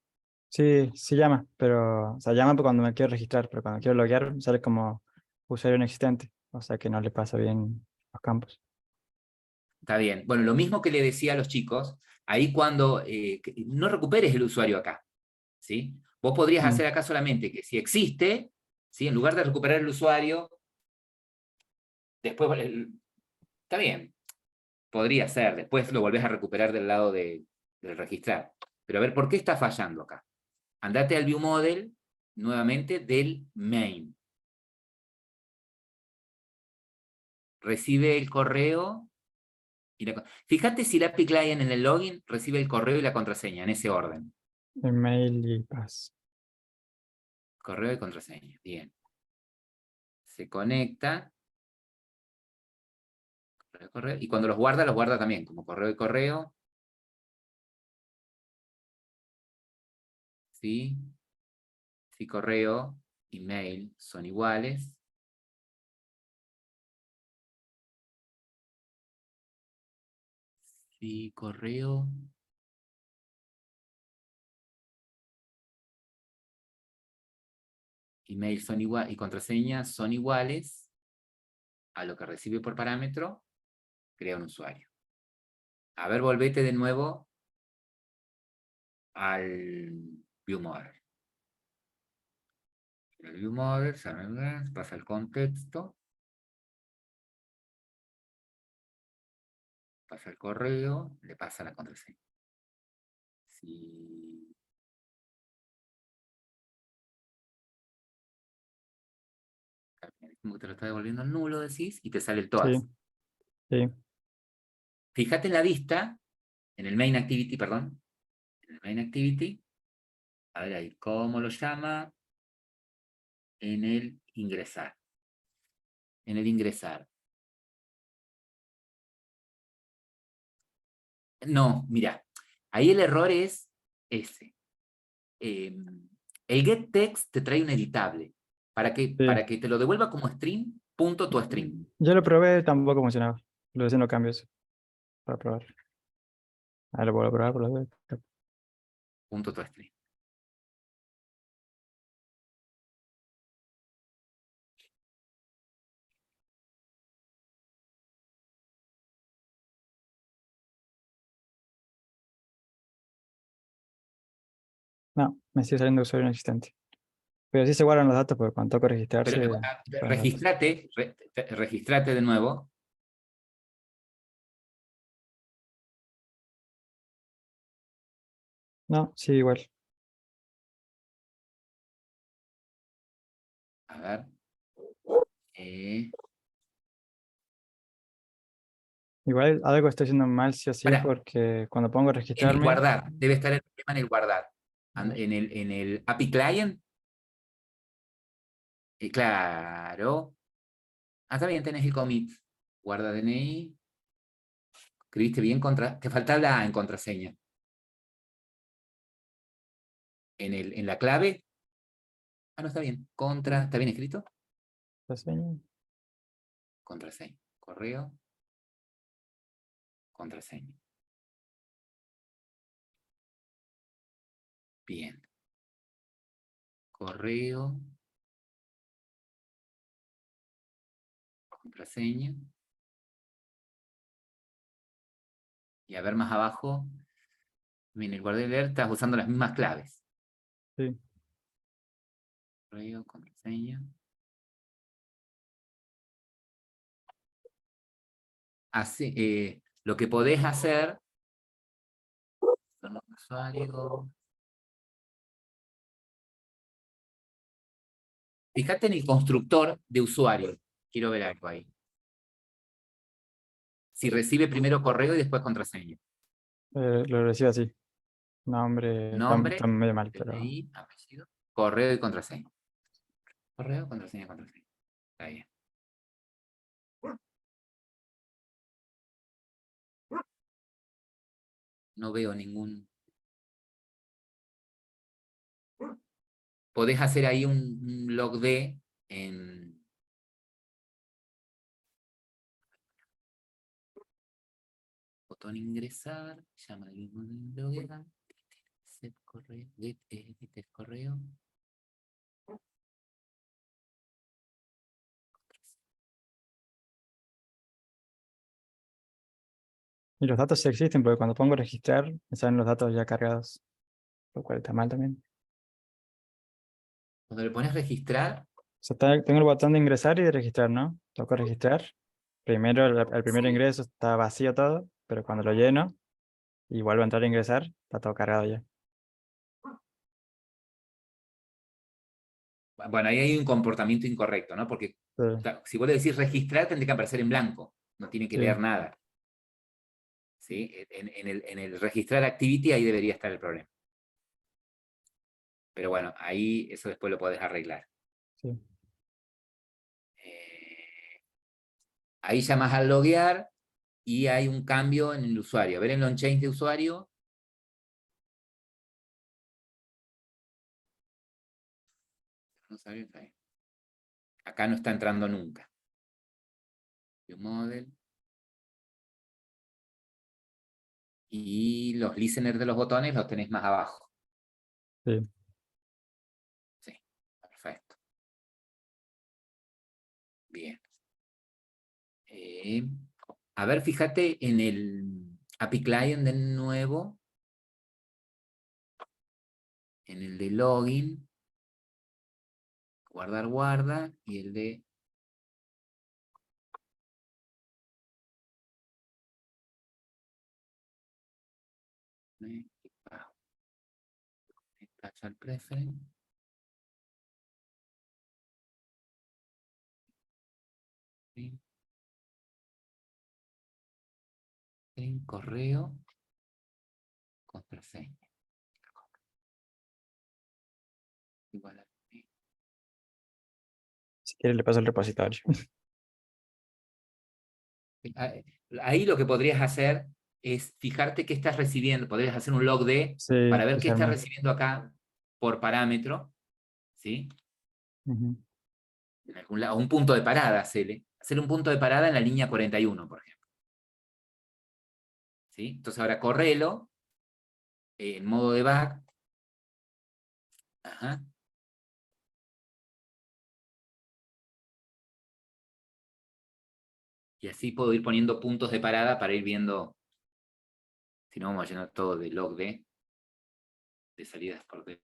Sí, sí llama, pero... O sea, llama cuando me quiero registrar, pero cuando quiero loguear sale como usuario no existente. O sea que no le pasa bien los campos. Está bien. Bueno, lo mismo que le decía a los chicos, ahí cuando no recuperes el usuario acá, ¿sí? Vos podrías hacer acá solamente que si existe, ¿sí? En lugar de recuperar el usuario, después, está bien, podría ser, después lo volvés a recuperar del lado de del registrar. Pero a ver, ¿por qué está fallando acá? Andate al view model, nuevamente, del main. Recibe el correo. Fíjate si el API Client en el login recibe el correo y la contraseña, en ese orden. Email y pass. Correo y contraseña, bien. Se conecta. Correo, y cuando los guarda también, como correo y correo. ¿Sí? Si correo y mail son iguales. Si correo y mail son iguales y contraseña son iguales a lo que recibe por parámetro, crea un usuario. A ver, volvete de nuevo al view model. El view model, pasa el contexto, pasa el correo, le pasa la contraseña. Si... como que te lo está devolviendo al nulo, decís, y te sale el todas. Sí, sí. Fíjate en la vista, en el main activity, perdón, en el main activity, a ver ahí, ¿cómo lo llama? En el ingresar. En el ingresar. No, mira, ahí el error es ese. El getText te trae un editable. Para que te lo devuelva como string, punto tu string. Yo lo probé, tampoco funcionaba. Lo haciendo cambios para probar. Ahora lo vuelvo a probar por la web. Punto tu string. No, me sigue saliendo usuario inexistente. Pero sí se guardan los datos porque cuando toco registrarse. Pero registrate de nuevo. No, sí, igual. A ver. Igual algo estoy haciendo mal sí o sí Pará. porque cuando pongo En el registrarme. guardar. Debe estar el problema en el guardar. En el API Client. Claro. Ah, está bien, tenés el commit. Guarda DNI. Escribiste bien te falta la A en contraseña. En la clave. Ah, no, está bien. ¿Está bien escrito? Contraseña. Contraseña. Correo. Contraseña. Bien. Correo. Contraseña. Y a ver más abajo. En el guardar leer estás usando las mismas claves. Sí. Correo, contraseña. Así, lo que podés hacer. Son los usuarios. Fíjate en el constructor de usuario. Quiero ver algo ahí. Si recibe primero correo y después contraseña. Lo recibo así. Nombre, Nombre, está medio mal, pero. DNI, apellido, correo y contraseña. Correo, contraseña, contraseña. Está bien. No veo ningún... Podés hacer ahí un log D en... Botón ingresar, llama el mismo login, set correo, get correo. Y los datos sí existen porque cuando pongo registrar me salen los datos ya cargados. Lo cual está mal también. Cuando le pones registrar, O sea, tengo el botón de ingresar y de registrar, ¿no? Toco registrar. Primero, el primer sí. ingreso está vacío todo, pero cuando lo lleno, y vuelvo a entrar a ingresar, está todo cargado ya. Bueno, ahí hay un comportamiento incorrecto, ¿no? Porque Sí, si vos le decís registrar, tendría que aparecer en blanco. No tiene que sí, leer nada. ¿Sí? En el registrar activity, ahí debería estar el problema. Pero bueno, ahí eso después lo podés arreglar. sí. Ahí llamas al loguear y hay un cambio en el usuario. A ver en el on-chain de usuario. Acá no está entrando nunca. View model. Y los listeners de los botones los tenés más abajo. Sí. Sí, perfecto. Bien. A ver, fíjate en el API Client de nuevo. En el de login. Guardar, guarda. Y el de... Attach preference. En correo. Contraseña. Igual a... Si quiere le paso el repositorio. Ahí lo que podrías hacer es fijarte qué estás recibiendo. Podrías hacer un log de Sí, para ver qué estás fijarme. recibiendo acá por parámetro. ¿Sí? Ujú. En algún lado, un punto de parada, hacele un punto de parada en la línea 41, por ejemplo. ¿Sí? Entonces ahora correlo en modo debug. Ajá. Y así puedo ir poniendo puntos de parada para ir viendo. Si no, vamos a llenar todo de log de salidas por debug.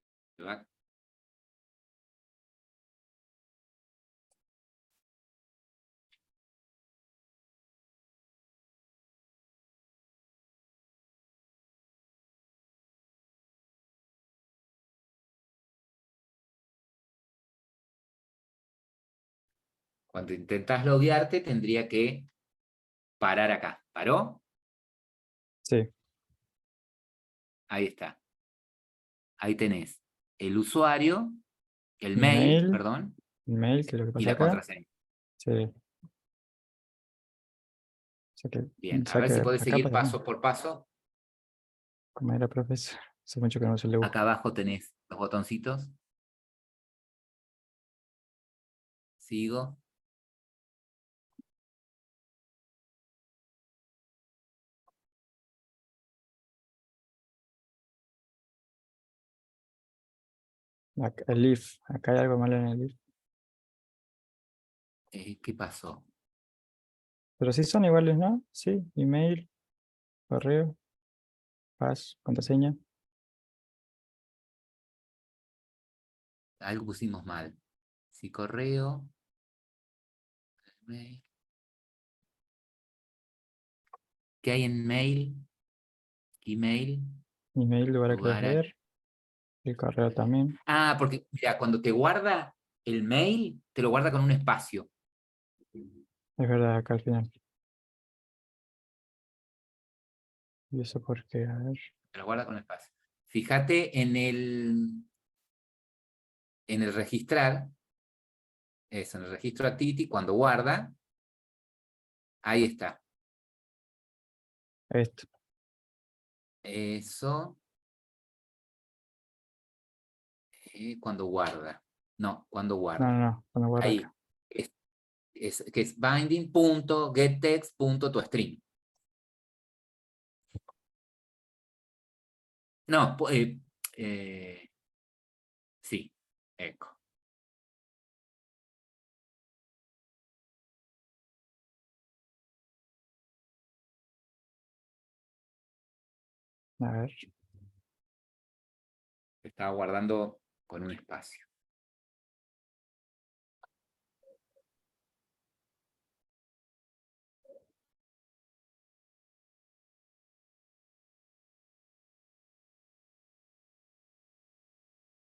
Cuando intentas loguearte, tendría que parar acá. ¿Paró? Sí, Ahí está. Ahí tenés el usuario, el mail, email, perdón, email, que es lo que y pasa la acá. contraseña. Sí. Bien, a ver Saque si podés acá seguir para paso por paso. como era profesor. Hace mucho que no se le busca. Acá abajo tenés los botoncitos. Sigo. El if, acá hay algo malo en el if. ¿Qué pasó? Pero sí son iguales, ¿no? Sí, email, correo, pass, contraseña. Algo pusimos mal. Sí, correo. Mail. ¿Qué hay en mail? Email. Email, lugar a querés Lugar a... ver. El correo también. Ah, porque mira, cuando te guarda el mail, te lo guarda con un espacio. Es verdad, acá al final. ¿Y eso por qué? A ver. Te lo guarda con espacio. Fíjate en el registrar. Eso, en el registro activity, cuando guarda, ahí está. Esto. Eso. Cuando guarda. No, cuando No, guarda. no, no. Cuando guarda Ahí. acá. Que es binding.getText.toString. No, sí, eco. A ver. Estaba guardando con un espacio.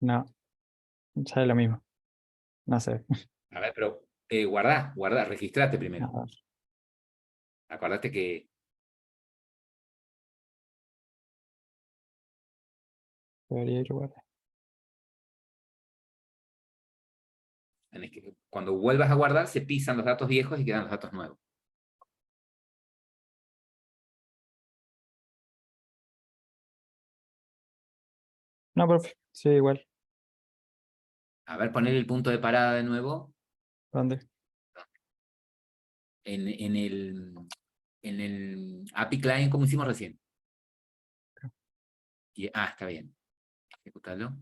No, sale lo mismo. No sé. A ver, pero guardá, registrate primero. A ver, Acordate que debería ir igual. cuando vuelvas a guardar se pisan los datos viejos y quedan los datos nuevos. No, profe, sí, igual. A ver, poner el punto de parada de nuevo ¿Dónde? en el API Client como hicimos recién. Está bien. Ejecútalo.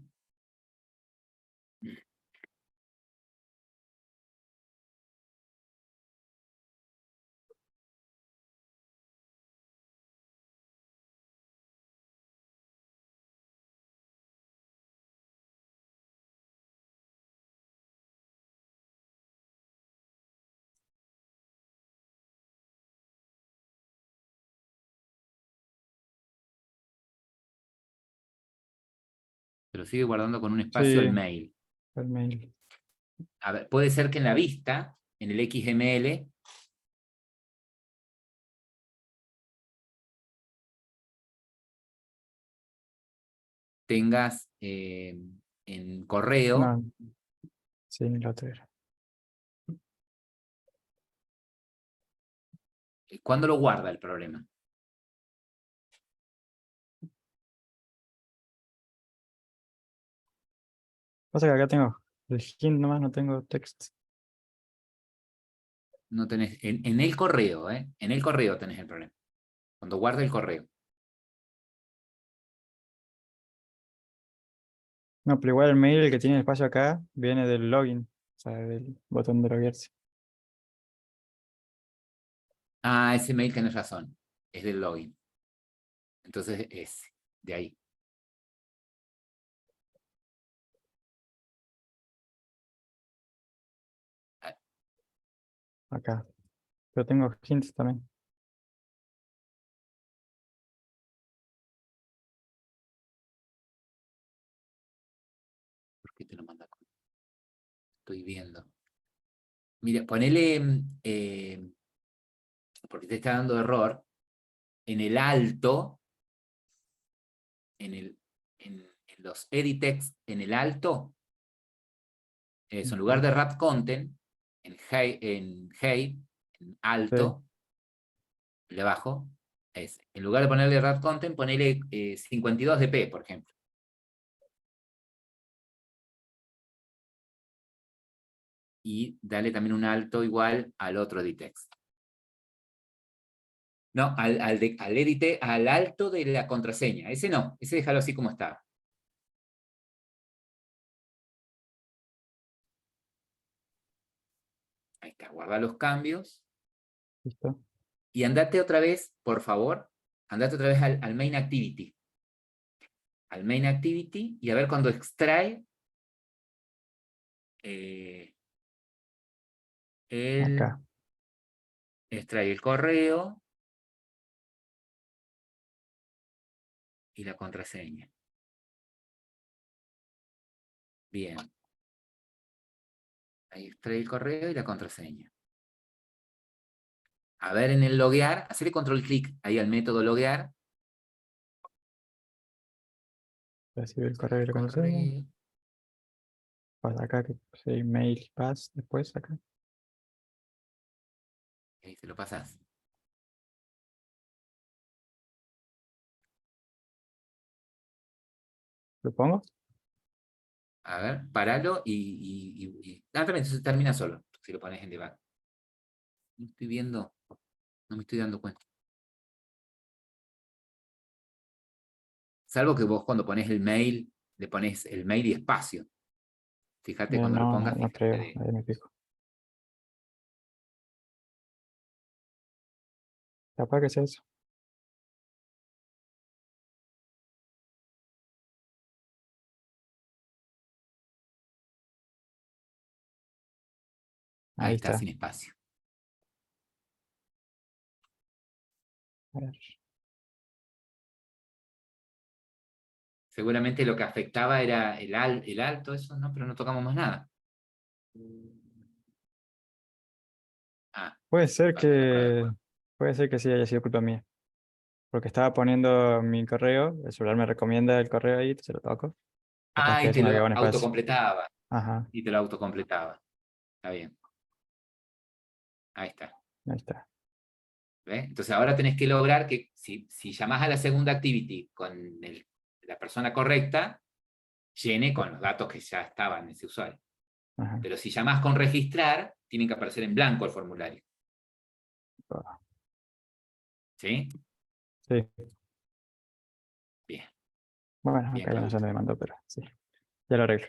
Pero sigue guardando con un espacio Sí, el mail. el mail. A ver, puede ser que en la vista, en el XML, tengas en correo. No, sí, lo otro era. ¿Cuándo lo guarda el problema? Pasa que acá tengo el hint nomás, no tengo text. No tenés, en el correo, en el correo tenés el problema. Cuando guarda el correo. No, pero igual el mail, el que tiene el espacio acá, viene del login. O sea, del botón de loguearse. Ese mail tenés razón. Es del login. Entonces es de ahí. Acá. Pero tengo hints también. ¿Por qué te lo manda? Estoy viendo. Mira, ponele, porque te está dando error, en el alto, en los edit text, en el alto, eso, en lugar de wrap content, en alto, de abajo, en lugar de ponerle wrap content, ponele 52 dp, por ejemplo. Y dale también un alto igual al otro edit text. No, al alto de la contraseña. Ese no, ese déjalo así como está. Ahí está, guarda los cambios. Listo. Y andate otra vez, por favor, andate otra vez al main activity. Al main activity y a ver cuando extrae Acá. extrae el correo y la contraseña. Bien. Ahí extrae el correo y la contraseña. A ver en el loguear, hacerle control clic ahí al método loguear. Recibe el correo y la contraseña. Pasa acá que sí, mail, pass, después acá. Ahí se lo pasas. ¿Lo pongo? A ver, paralo también entonces termina solo, si lo pones en debug. No estoy viendo, no me estoy dando cuenta. Salvo que vos cuando pones el mail, le pones el mail y espacio. Fíjate cuando lo No, pongas, no fíjate creo. Ahí me fijo. Capaz que sea eso. Ahí Ahí está, está. sin espacio. A ver. Seguramente lo que afectaba era el alto, eso no, pero no tocamos más nada. Ah, Puede ser falta la prueba que, después. puede ser que sí haya sido culpa mía. Porque estaba poniendo mi correo, el celular me recomienda el correo ahí, se lo toco. Capaz Ah, que y eso te no lo quedó un espacio. autocompletaba. Ajá, Y te lo autocompletaba. Está bien. Ahí está. ahí está. ¿Ves? Entonces ahora tenés que lograr que si llamás a la segunda activity con la persona correcta, llene con los datos que ya estaban en ese usuario. Ajá. Pero si llamás con registrar, tiene que aparecer en blanco el formulario. ¿Sí? Sí. Bien. Bueno, Bien, acá ya no sé Claudito. dónde me mandó, pero sí. Ya lo arreglo.